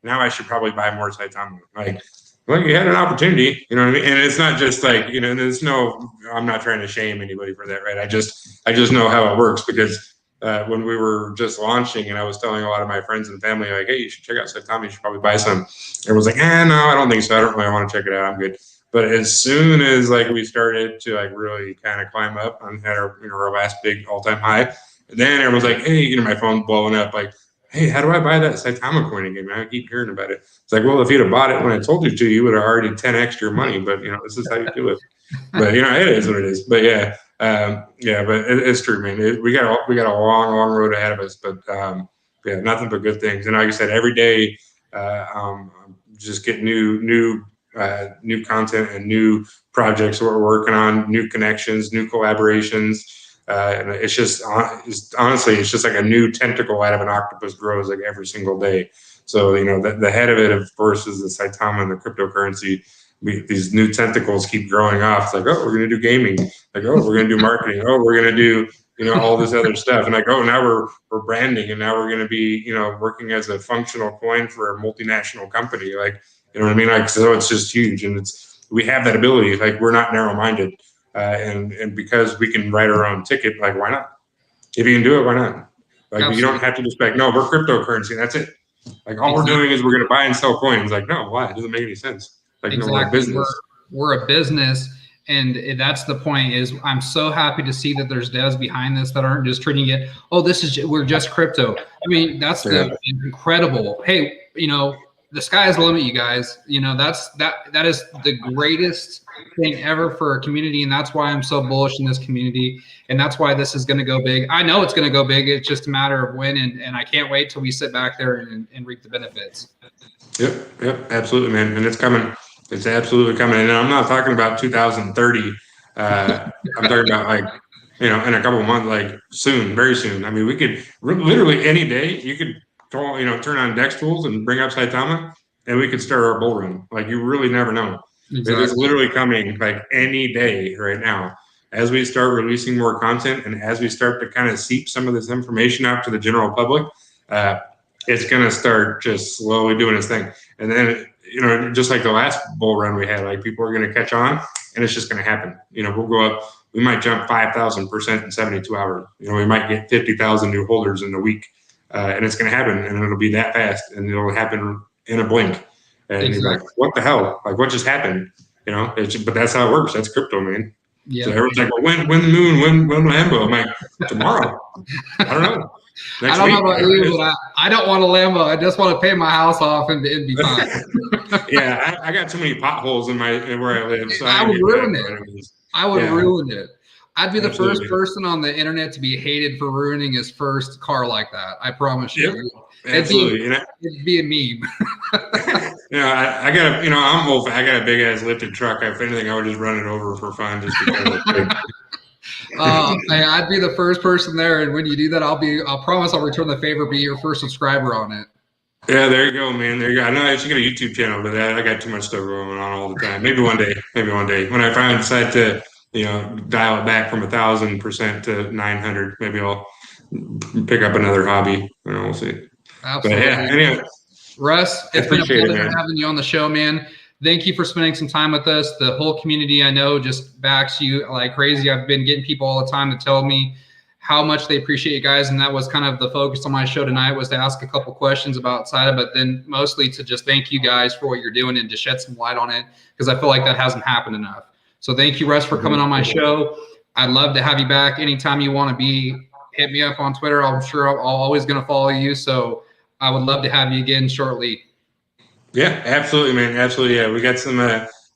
Now I should probably buy more Saitama. Like, well, you had an opportunity, you know what I mean? And it's not just like, there's no, I'm not trying to shame anybody for that, right? I just know how it works because when we were just launching and I was telling a lot of my friends and family, like, hey, you should check out Saitama, you should probably buy some. Everyone's like, no, I don't think so. I don't really want to check it out. I'm good. But as soon as like we started to like really kind of climb up and had our last big all-time high, then everyone's like, hey, my phone's blowing up. Like, hey, how do I buy that Saitama coin again? Man, I keep hearing about it. It's like, well, if you'd have bought it when I told you to, you would have already 10x your money. But this is how you do it. But it is what it is. But yeah, but it's true, man. We got a long road ahead of us. But yeah, nothing but good things. And like I said, every day, just get new content and new projects that we're working on, new connections, new collaborations. And it's just honestly, it's just like a new tentacle out of an octopus grows like every single day. So the head of it, of course, is the Saitama and the cryptocurrency. These new tentacles keep growing off. It's like, oh, we're going to do gaming. Like, oh, we're going to do marketing. Oh, we're going to do all this other stuff. And like, oh, now we're branding, and now we're going to be working as a functional coin for a multinational company. Like, you know what I mean? Like, so it's just huge, and we have that ability. Like, we're not narrow-minded. And because we can write our own ticket, like, why not? If you can do it, why not? Like, Absolutely. You don't have to just be like, no, we're cryptocurrency. That's it. Like, all we're doing is we're going to buy and sell coins. Like, no, why? It doesn't make any sense. Like, exactly. We're a business. We're a business. And that's the point is I'm so happy to see that there's devs behind this that aren't just treating it, oh, we're just crypto. I mean, that's the incredible. Hey, the sky is the limit, you guys. That is the greatest thing ever for a community, and that's why I'm so bullish in this community, and that's why this is going to go big. I know it's going to go big. It's just a matter of when, and I can't wait till we sit back there and reap the benefits. Yep, absolutely, man, and it's coming. It's absolutely coming, and I'm not talking about 2030. I'm talking about like in a couple of months, like soon, very soon. I mean, we could literally any day you could turn on Dex tools and bring up Saitama, and we could start our bull run. Like, you really never know. Exactly. It's literally coming like any day right now. As we start releasing more content and as we start to kind of seep some of this information out to the general public, it's going to start just slowly doing its thing. And then, just like the last bull run we had, like people are going to catch on and it's just going to happen. We'll go up, we might jump 5,000% in 72 hours. We might get 50,000 new holders in a week. And it's going to happen, and it'll be that fast, and it'll happen in a blink. And exactly. You're like, what the hell? Like, what just happened? But that's how it works. That's crypto, man. Yeah. So everyone's like, well, when the moon, when Lambo? I'm like, tomorrow. I don't know. I don't know about you, but I don't want a Lambo. I just want to pay my house off and it'd be fine. Yeah, I got too many potholes in where I live. So I would ruin it. I would ruin it. I'd be the first person on the internet to be hated for ruining his first car like that. I promise you. Yep, absolutely. It'd be a meme. I got I'm old. I got a big ass lifted truck. If anything, I would just run it over for fun, just because. I'd be the first person there, and when you do that, I'll promise I'll return the favor, be your first subscriber on it. Yeah, there you go, man. There you go. I know I should get a YouTube channel, but I got too much stuff going on all the time. Maybe one day. When I finally decide to dial it back from 1,000% to 900. Maybe I'll pick up another hobby. We'll see. Absolutely. But yeah, anyway, Russ, it's been a pleasure having you on the show, man. Thank you for spending some time with us. The whole community, I know, just backs you like crazy. I've been getting people all the time to tell me how much they appreciate you guys, and that was kind of the focus on my show tonight, was to ask a couple questions about Saita, but then mostly to just thank you guys for what you're doing and to shed some light on it, because I feel like that hasn't happened enough. So thank you, Russ, for coming on my show. I'd love to have you back anytime you want to be. Hit me up on Twitter. I'm sure I'm always going to follow you. So I would love to have you again shortly. Yeah, absolutely, man. Absolutely. Yeah, we got some.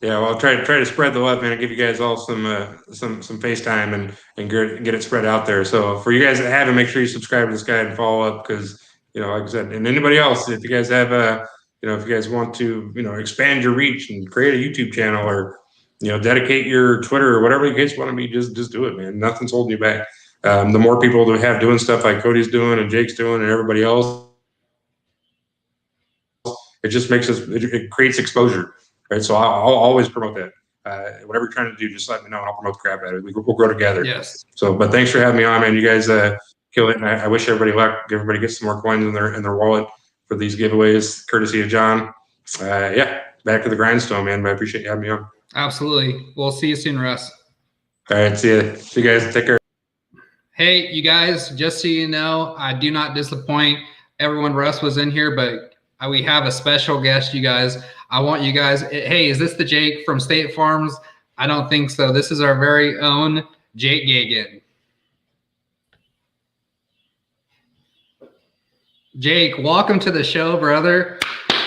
Yeah, well, I'll try to spread the love, man. And give you guys all some FaceTime and get it spread out there. So for you guys that haven't, make sure you subscribe to this guy and follow up because like I said, and anybody else, if you guys have if you guys want to expand your reach and create a YouTube channel or dedicate your Twitter or whatever the case want to be, just do it, man. Nothing's holding you back. The more people that we have doing stuff like Cody's doing and Jake's doing and everybody else, it just makes us, it creates exposure, right? So I'll always promote that. Whatever you're trying to do, just let me know and I'll promote the crap out of it. We'll grow together. Yes. So, but thanks for having me on, man. You guys kill it. And I wish everybody luck. Everybody gets some more coins in their wallet for these giveaways, courtesy of John. Yeah, back to the grindstone, man. But I appreciate you having me on. Absolutely. We'll see you soon, Russ. All right. See you. See you guys. Take care. Hey, you guys, just so you know, I do not disappoint everyone. Russ was in here, but we have a special guest, you guys. I want you guys, hey, is this the Jake from State Farms? I don't think so. This is our very own Jake Gagan. Jake, welcome to the show, brother.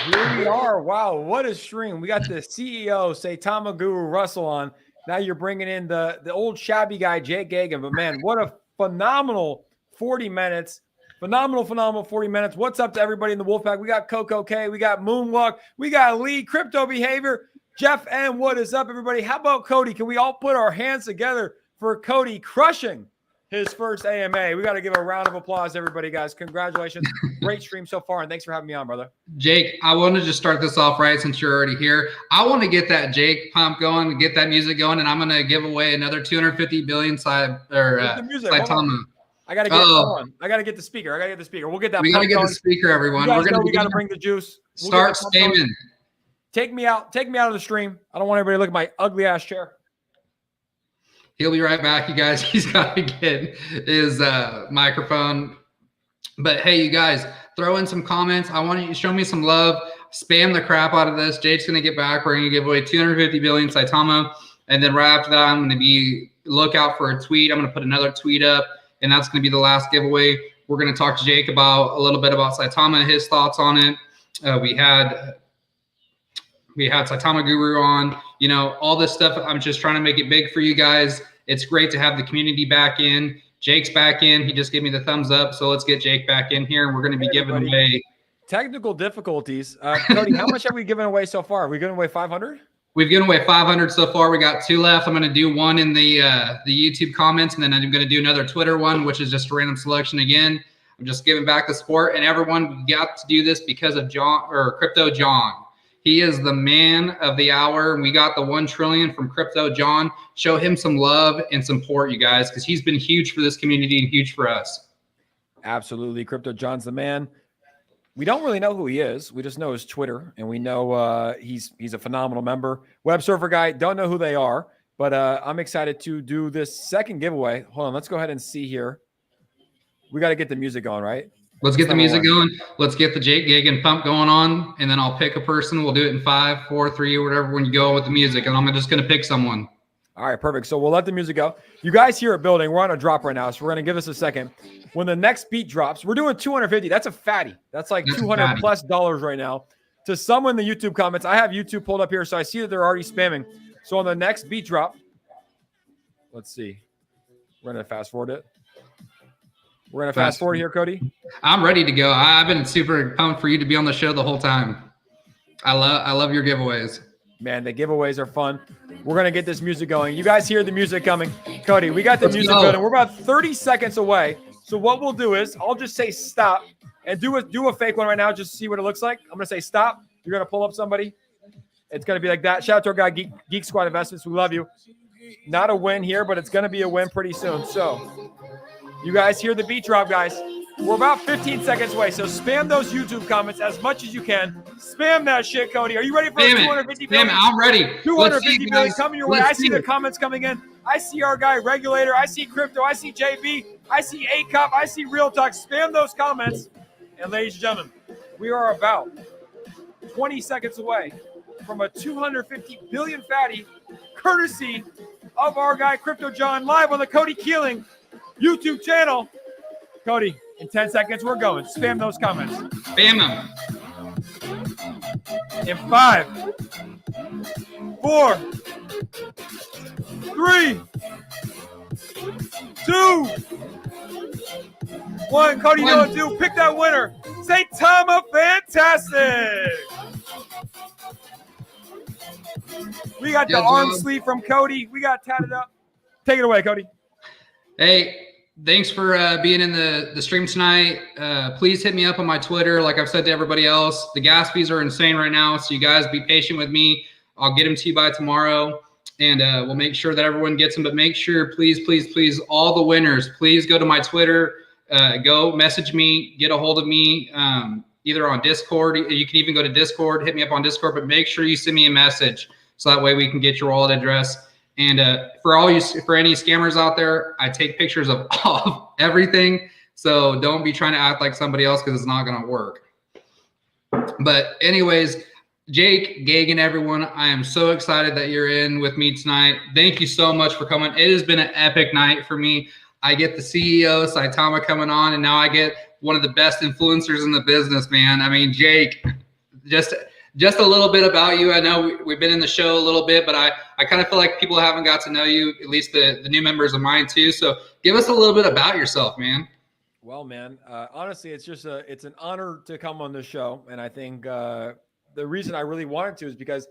Here we are. Wow, what a stream. We got the CEO, Saitamaguru Russell on. Now you're bringing in the old shabby guy, Jake Gagan. But, man, what a phenomenal 40 minutes. Phenomenal 40 minutes. What's up to everybody in the Wolfpack? We got Coco K. We got Moonwalk. We got Lee, Crypto Behavior. Jeff M. What is up, everybody? How about Cody? Can we all put our hands together for Cody crushing his first AMA? We got to give a round of applause, everybody, guys. Congratulations. Great stream so far, and thanks for having me on, brother. Jake, I want to just start this off right since you're already here. I want to get that Jake pump going, get that music going, and I'm going to give away another 250 billion Saitama. I gotta get on. I gotta get the speaker. We'll get that. We gotta get the speaker, everyone. We gotta bring the juice. Start spamming. Take me out of the stream. I don't want everybody to look at my ugly ass chair. He'll be right back, you guys. He's got to get his microphone. But hey, you guys, throw in some comments. I want you to show me some love. Spam the crap out of this. Jake's gonna get back. We're gonna give away 250 billion Saitama, and then right after that, I'm gonna look out for a tweet. I'm gonna put another tweet up. And that's going to be the last giveaway. We're going to talk to Jake about a little bit about Saitama, his thoughts on it. We had Saitamaguru on, all this stuff. I'm just trying to make it big for you guys. It's great to have the community back in. Jake's back in. He just gave me the thumbs up. So let's get Jake back in here. And we're going to be giving away technical difficulties. Cody, how much have we given away so far? Are we giving away 500? We've given away 500 so far. We got 2 left. I'm going to do one in the YouTube comments, and then I'm going to do another Twitter one, which is just a random selection again. I'm just giving back the support, and everyone got to do this because of Cryptojohn. He is the man of the hour, and we got the 1 trillion from Cryptojohn. Show him some love and support, you guys, because he's been huge for this community and huge for us. Absolutely. Cryptojohn's the man. We don't really know who he is. We just know his Twitter, and we know he's a phenomenal member. Web Surfer Guy, don't know who they are, but I'm excited to do this second giveaway. Hold on, let's go ahead and see here. We got to get the music going, right? Let's get the music going. Let's get the Jake Gagan pump going on, and then I'll pick a person. We'll do it in 5, 4, 3, or whatever when you go with the music, and I'm just going to pick someone. All right, perfect. So we'll let the music go. You guys hear it building. We're on a drop right now, so we're going to give us a second. When the next beat drops, we're doing 250. That's a fatty. That's like $200+ right now. To someone in the YouTube comments, I have YouTube pulled up here, so I see that they're already spamming. So on the next beat drop, let's see. We're going to fast forward it. We're going to fast forward here, Cody. I'm ready to go. I've been super pumped for you to be on the show the whole time. I love your giveaways. Man, the giveaways are fun. We're going to get this music going. You guys hear the music coming. Cody, we got the music going. We're about 30 seconds away. So what we'll do is I'll just say stop and do a fake one right now just to see what it looks like. I'm going to say stop. You're going to pull up somebody. It's going to be like that. Shout out to our guy, Geek Squad Investments. We love you. Not a win here, but it's going to be a win pretty soon. So you guys hear the beat drop, guys. We're about 15 seconds away, so spam those YouTube comments as much as you can. Spam that shit, Cody. Are you ready for 250 billion? I'm ready. 250 billion coming your way. I see the comments coming in. I see our guy, Regulator. I see Crypto. I see JB. I see A-Cup. I see Real Talk. Spam those comments. And ladies and gentlemen, we are about 20 seconds away from a 250 billion fatty, courtesy of our guy, Cryptojohn, live on the Cody Keeling YouTube channel. Cody, in 10 seconds, we're going. Spam those comments. Spam them. In 5, 4, 3, 2, 1. Cody, you know what to do. Pick that winner. Saitama, fantastic. We got the arm sleeve from Cody. We got tatted up. Take it away, Cody. Hey, thanks for being in the stream tonight. Please hit me up on my Twitter. Like I've said to everybody else, the gas fees are insane right now. So you guys be patient with me. I'll get them to you by tomorrow. And we'll make sure that everyone gets them. But make sure, please, please, please, all the winners, please go to my Twitter. Go message me. Get a hold of me. Either on Discord. You can even go to Discord. Hit me up on Discord. But make sure you send me a message. So that way we can get your wallet address. And for any scammers out there, I take pictures of everything. So don't be trying to act like somebody else because it's not going to work. But anyways, Jake Gagan, everyone, I am so excited that you're in with me tonight. Thank you so much for coming. It has been an epic night for me. I get the CEO, Saitama, coming on, and now I get one of the best influencers in the business, man. I mean, Jake, just a little bit about you. I know we've been in the show a little bit, but I kind of feel like people haven't got to know you, at least the new members of mine too. So give us a little bit about yourself, man. Well, man, honestly, it's an honor to come on this show. And I think the reason I really wanted to is because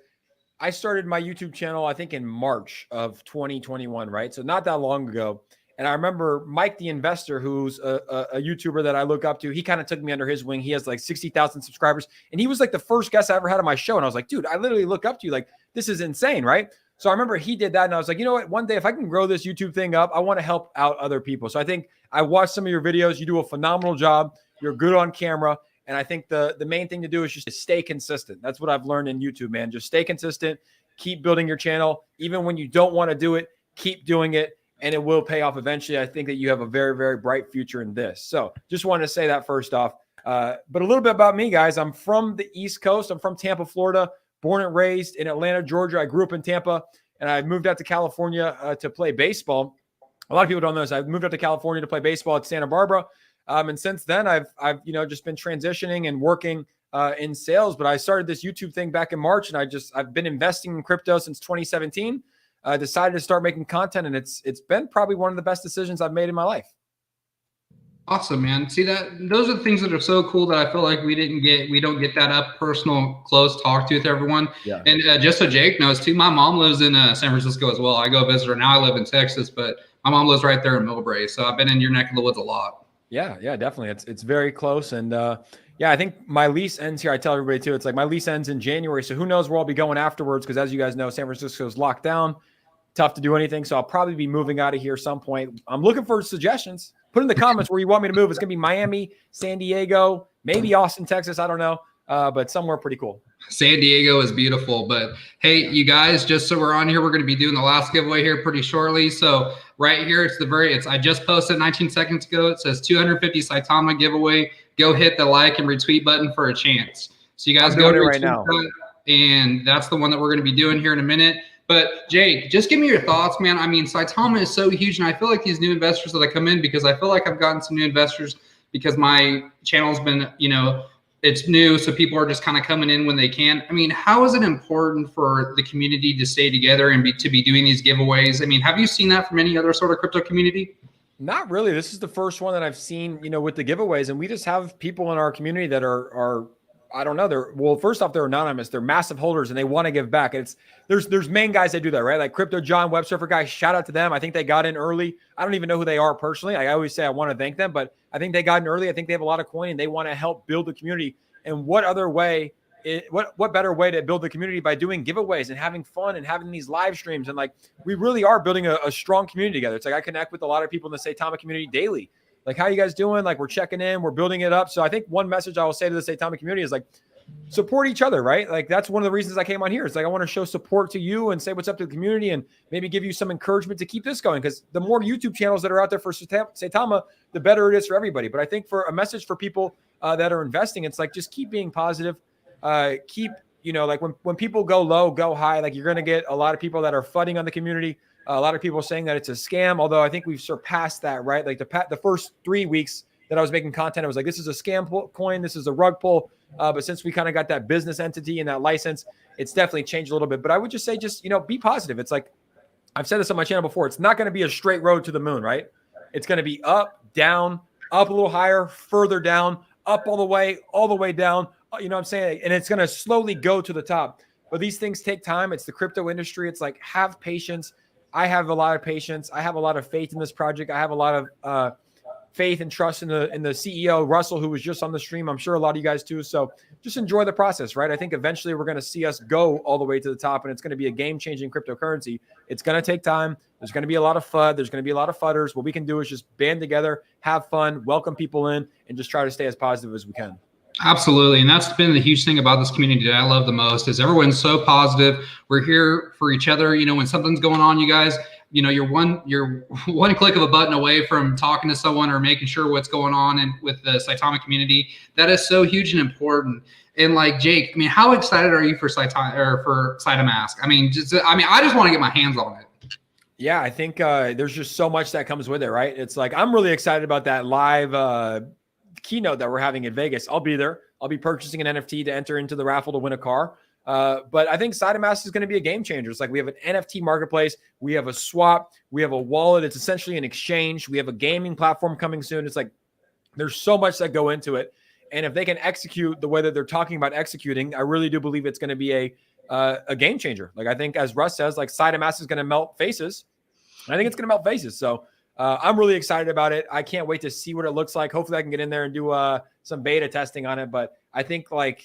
I started my YouTube channel, I think in March of 2021, right? So not that long ago. And I remember Mike, the investor, who's a YouTuber that I look up to, he kind of took me under his wing. He has like 60,000 subscribers. And he was like the first guest I ever had on my show. And I was like, dude, I literally look up to you. Like, this is insane, right? So I remember he did that. And I was like, you know what? One day, if I can grow this YouTube thing up, I want to help out other people. So I think I watched some of your videos. You do a phenomenal job. You're good on camera. And I think the main thing to do is just to stay consistent. That's what I've learned in YouTube, man. Just stay consistent. Keep building your channel. Even when you don't want to do it, keep doing it. And it will pay off eventually. I think that you have a very, very bright future in this. So just wanted to say that first off. But a little bit about me, guys. I'm from the East Coast. I'm from Tampa, Florida, born and raised in Atlanta, Georgia. I grew up in Tampa, and I moved out to California to play baseball. A lot of people don't know this. I moved out to California to play baseball at Santa Barbara. And since then, I've just been transitioning and working in sales. But I started this YouTube thing back in March, and I've been investing in crypto since 2017. Decided to start making content, and it's been probably one of the best decisions I've made in my life. Awesome, man. See, those are the things that are so cool that I feel like we don't get that up personal, close talk to with everyone. Yeah. And just so Jake knows too, my mom lives in San Francisco as well. I go visit her. Now I live in Texas, but my mom lives right there in Millbrae. So I've been in your neck of the woods a lot. Yeah, definitely. It's very close. And I think my lease ends here. I tell everybody too, it's like my lease ends in January. So who knows where I'll be going afterwards? Because as you guys know, San Francisco is locked down. Tough to do anything. So I'll probably be moving out of here some point. I'm looking for suggestions. Put in the comments where you want me to move. It's going to be Miami, San Diego, maybe Austin, Texas. I don't know. But somewhere pretty cool. San Diego is beautiful. But hey, you guys, just so we're on here, we're going to be doing the last giveaway here pretty shortly. So right here, I just posted 19 seconds ago. It says 250 Saitama giveaway. Go hit the like and retweet button for a chance. So you guys go to it right now. And that's the one that we're going to be doing here in a minute. But Jake, just give me your thoughts, man. I mean, Saitama is so huge, and I feel like these new investors that I come in, because I feel like I've gotten some new investors because my channel's been, it's new, so people are just kind of coming in when they can. I mean, how is it important for the community to stay together and to be doing these giveaways? I mean, have you seen that from any other sort of crypto community? Not really. This is the first one that I've seen, with the giveaways, and we just have people in our community that are I don't know. First off, they're anonymous. They're massive holders and they want to give back. And there's main guys that do that, right? Like Cryptojohn, Web Surfer guy, shout out to them. I think they got in early. I don't even know who they are personally. I always say I want to thank them, but I think they got in early. I think they have a lot of coin and they want to help build the community. And what other way, what better way to build the community by doing giveaways and having fun and having these live streams? And like, we really are building a strong community together. It's like, I connect with a lot of people in the Saitama community daily. Like, how you guys doing? Like, we're checking in, we're building it up. So I think one message I will say to the Saitama community is like, support each other, right? Like, that's one of the reasons I came on here. It's like, I want to show support to you and say what's up to the community and maybe give you some encouragement to keep this going. Because the more YouTube channels that are out there for Saitama, the better it is for everybody. But I think for a message for people that are investing, it's like, just keep being positive. Keep, like when people go low, go high, like you're going to get a lot of people that are flooding on the community. A lot of people saying that it's a scam, although I think we've surpassed that, right? Like the first 3 weeks, that I was making content. I was like, this is a scam coin. This is a rug pull. But since we kind of got that business entity and that license, it's definitely changed a little bit. But I would just say, just, be positive. It's like, I've said this on my channel before. It's not going to be a straight road to the moon, right? It's going to be up, down, up a little higher, further down, up all the way down. You know what I'm saying? And it's going to slowly go to the top. But these things take time. It's the crypto industry. It's like, have patience. I have a lot of patience. I have a lot of faith in this project. I have a lot of faith and trust in the CEO, Russell, who was just on the stream. I'm sure a lot of you guys too. So just enjoy the process, right? I think eventually we're going to see us go all the way to the top, and it's going to be a game-changing cryptocurrency. It's going to take time. There's going to be a lot of FUD. There's going to be a lot of fudders. What we can do is just band together, have fun, welcome people in, and just try to stay as positive as we can. Absolutely. And that's been the huge thing about this community that I love the most is everyone's so positive. We're here for each other. When something's going on, you guys, you're one click of a button away from talking to someone or making sure what's going on and with the Saitama community. That is so huge and important. And like Jake, how excited are you for Saitama or for SaitaMask? I just want to get my hands on it. Yeah, I think there's just so much that comes with it, right? It's like, I'm really excited about that live keynote that we're having in Vegas. I'll be there. I'll be purchasing an NFT to enter into the raffle to win a car. But I think SaitaMask is going to be a game changer. It's like we have an NFT marketplace. We have a swap. We have a wallet. It's essentially an exchange. We have a gaming platform coming soon. It's like there's so much that go into it. And if they can execute the way that they're talking about executing, I really do believe it's going to be a game changer. Like I think, as Russ says, like SaitaMask is going to melt faces. I think it's going to melt faces. So I'm really excited about it. I can't wait to see what it looks like. Hopefully I can get in there and do some beta testing on it. But I think like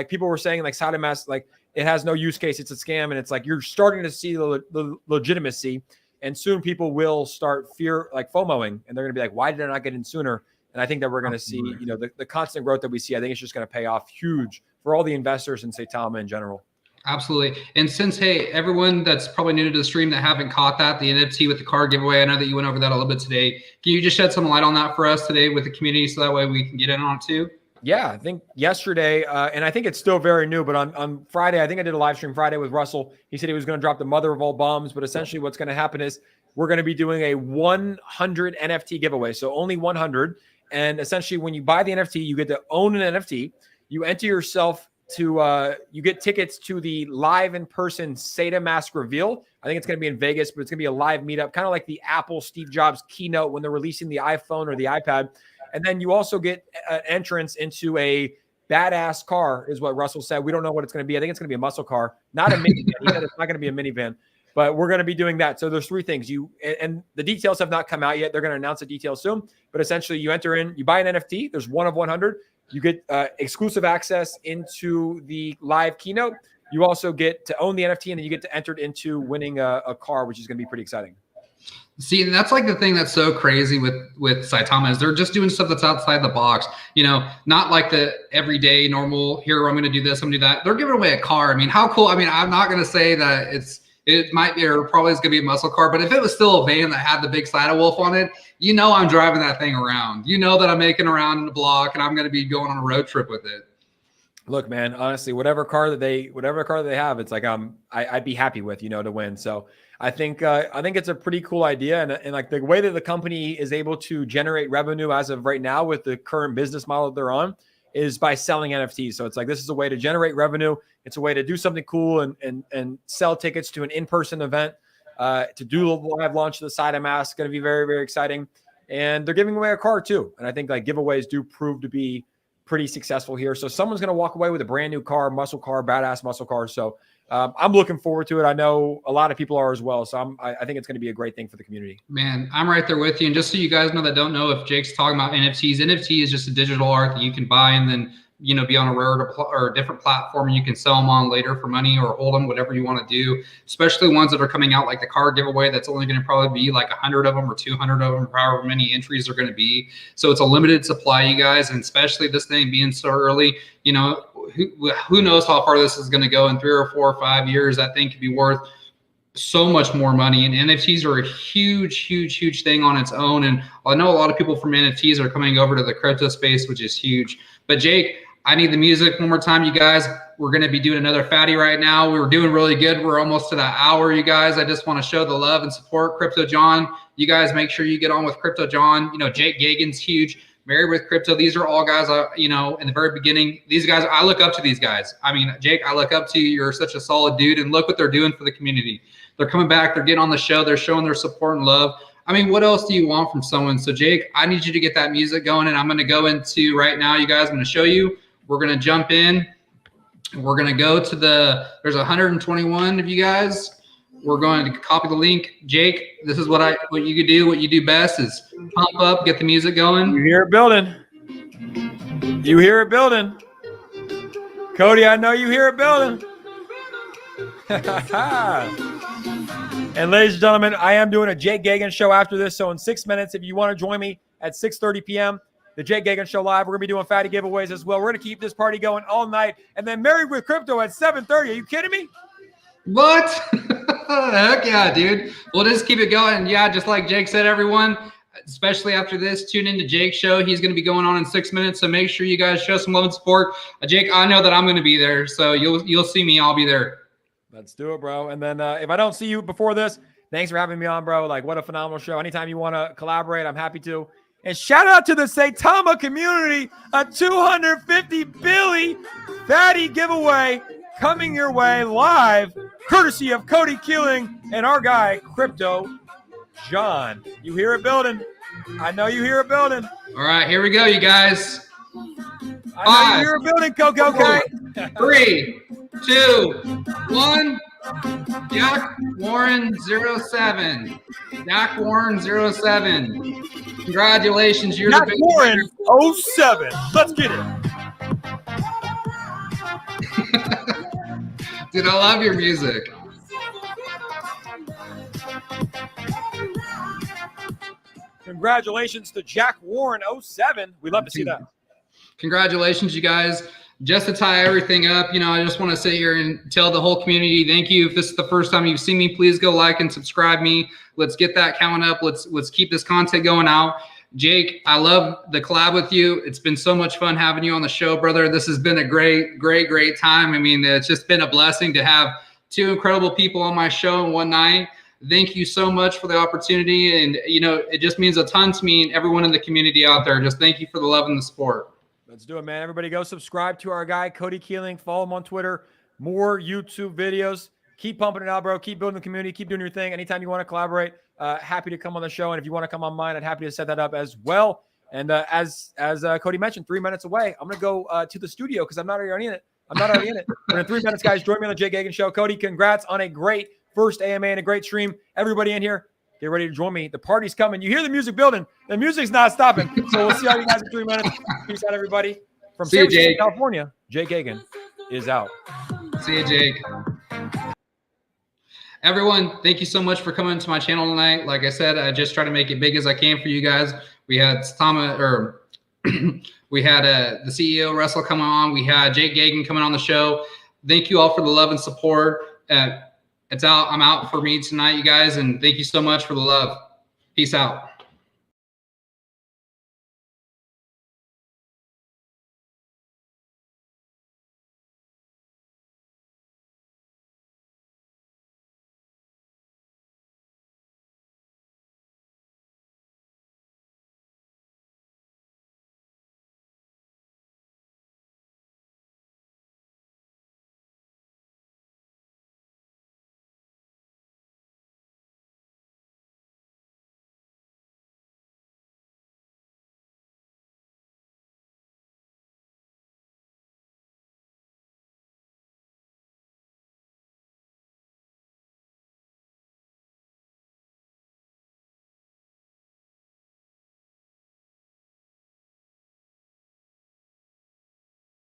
people were saying like SaitaMask, like it has no use case. It's a scam. And it's like, you're starting to see the legitimacy, and soon people will start FOMOing, and they're going to be like, why did I not get in sooner? And I think that we're going to see, the constant growth that we see. I think it's just going to pay off huge for all the investors in Saitama in general. Absolutely. And since, hey, everyone that's probably new to the stream that haven't caught that, the NFT with the car giveaway, I know that you went over that a little bit today. Can you just shed some light on that for us today with the community so that way we can get in on it too? Yeah, I think yesterday, and I think it's still very new, but on Friday, I think I did a live stream Friday with Russell. He said he was going to drop the mother of all bombs, but essentially what's going to happen is we're going to be doing a 100 NFT giveaway. So only 100. And essentially when you buy the NFT, you get to own an NFT. You enter yourself to you get tickets to the live in-person SaitaMask reveal. I think it's going to be in Vegas, but it's going to be a live meetup, kind of like the Apple Steve Jobs keynote when they're releasing the iPhone or the iPad. And then you also get an entrance into a badass car, is what Russell said. We don't know what it's going to be. I think it's going to be a muscle car, not a minivan. He said it's not going to be a minivan, but we're going to be doing that. So there's three things. And the details have not come out yet. They're going to announce the details soon. But essentially, you enter in, you buy an NFT. There's one of 100. You get exclusive access into the live keynote. You also get to own the NFT, and then you get to enter into winning a car, which is going to be pretty exciting. See, and that's like the thing that's so crazy with Saitama is they're just doing stuff that's outside the box. Not like the everyday normal, here, I'm going to do this, I'm going to do that. They're giving away a car. How cool. I'm not going to say that it might be, or probably is going to be a muscle car, but if it was still a van that had the big Saita Wolf on it, I'm driving that thing around. That I'm making around in the block, and I'm going to be going on a road trip with it. Look, man, honestly, whatever car that they have, it's like I'd be happy with, to win. So I think it's a pretty cool idea, and like the way that the company is able to generate revenue as of right now with the current business model that they're on is by selling NFTs. So it's like this is a way to generate revenue. It's a way to do something cool and sell tickets to an in-person event, to do a live launch of the SaitaMask. Going to be very, very exciting. And they're giving away a car too. And I think like giveaways do prove to be pretty successful here. So someone's going to walk away with a brand new car, muscle car, badass muscle car. So I'm looking forward to it. I know a lot of people are as well. So I think it's going to be a great thing for the community. Man, I'm right there with you. And just so you guys know that don't know, if Jake's talking about NFTs, NFT is just a digital art that you can buy and then be on a rare or a different platform, and you can sell them on later for money or hold them, whatever you want to do, especially ones that are coming out like the car giveaway. That's only going to probably be like 100 of them or 200 of them, however many entries are going to be. So it's a limited supply, you guys, and especially this thing being so early, who knows how far this is going to go in 3 or 4 or 5 years. That thing could be worth so much more money, and NFTs are a huge, huge, huge thing on its own. And I know a lot of people from NFTs are coming over to the crypto space, which is huge. But Jake, I need the music one more time, you guys. We're going to be doing another fatty right now. We're doing really good. We're almost to that hour, you guys. I just want to show the love and support Cryptojohn. You guys make sure you get on with Cryptojohn. Jake Gagan's huge. Married with Crypto. These are all guys, you know, in the very beginning, these guys, I look up to these guys. I mean, Jake, I look up to you. You're such a solid dude, and look what they're doing for the community. They're coming back. They're getting on the show. They're showing their support and love. I mean, what else do you want from someone? So, Jake, I need you to get that music going, and I'm going to go into right now, you guys. I'm going to show you. We're going to jump in. We're going to go to there's 121 of you guys. We're going to copy the link. Jake, this is what you could do. What you do best is pump up, get the music going. You hear it building. You hear it building. Cody, I know you hear it building. And ladies and gentlemen, I am doing a Jake Gagan show after this. So in 6 minutes, if you want to join me at 6:30 p.m., the Jake Gagan show live, we're going to be doing fatty giveaways as well. We're going to keep this party going all night. And then Married with Crypto at 7:30. Are you kidding me? What? Heck yeah, dude. We'll just keep it going. Yeah, just like Jake said, everyone, especially after this, tune into Jake's show. He's going to be going on in 6 minutes. So make sure you guys show some love and support. Jake, I know that I'm going to be there. So you'll see me. I'll be there. Let's do it, bro. And then if I don't see you before this, thanks for having me on, bro. Like, what a phenomenal show. Anytime you want to collaborate, I'm happy to. And shout out to the Saitama community, a 250 Billy fatty giveaway coming your way live, courtesy of Cody Keeling and our guy, Cryptojohn. You hear it building. I know you hear it building. All right, here we go, you guys. I know you hear it building, Coco. 3, 2, 1. Jack Warren 07. Jack Warren 07. Congratulations, you're Jack the big Warren 07. Let's get it. Dude, I love your music. Congratulations to Jack Warren 07. We'd love to see that. Congratulations, you guys. Just to tie everything up, you know, I just want to sit here and tell the whole community, thank you. If this is the first time you've seen me, please go like and subscribe me. Let's get that count up. Let's keep this content going out. Jake, I love the collab with you. It's been so much fun having you on the show, brother. This has been a great time. I mean, it's just been a blessing to have two incredible people on my show in one night. Thank you so much for the opportunity. And, you know, it just means a ton to me and everyone in the community out there. Just thank you for the love and the support. Let's do it, man. Everybody go subscribe to our guy, Cody Keeling. Follow him on Twitter. More YouTube videos. Keep pumping it out, bro. Keep building the community. Keep doing your thing. Anytime you want to collaborate, happy to come on the show. And if you want to come on mine, I'm happy to set that up as well. And as Cody mentioned, 3 minutes away, I'm going to go to the studio because I'm not already in it. But in 3 minutes, guys, join me on the Jake Gagan Show. Cody, congrats on a great first AMA and a great stream. Everybody in here, get ready to join me. The party's coming. You hear the music building. The music's not stopping. So we'll see all you guys in 3 minutes. Peace out, everybody. From San Francisco, California, Jake Gagan is out. See you, Jake. Everyone, thank you so much for coming to my channel tonight. Like I said, I just try to make it big as I can for you guys. We had Saitama, we had the CEO Russell coming on. We had Jake Gagan coming on the show. Thank you all for the love and support. I'm out for me tonight, you guys, and thank you so much for the love. Peace out.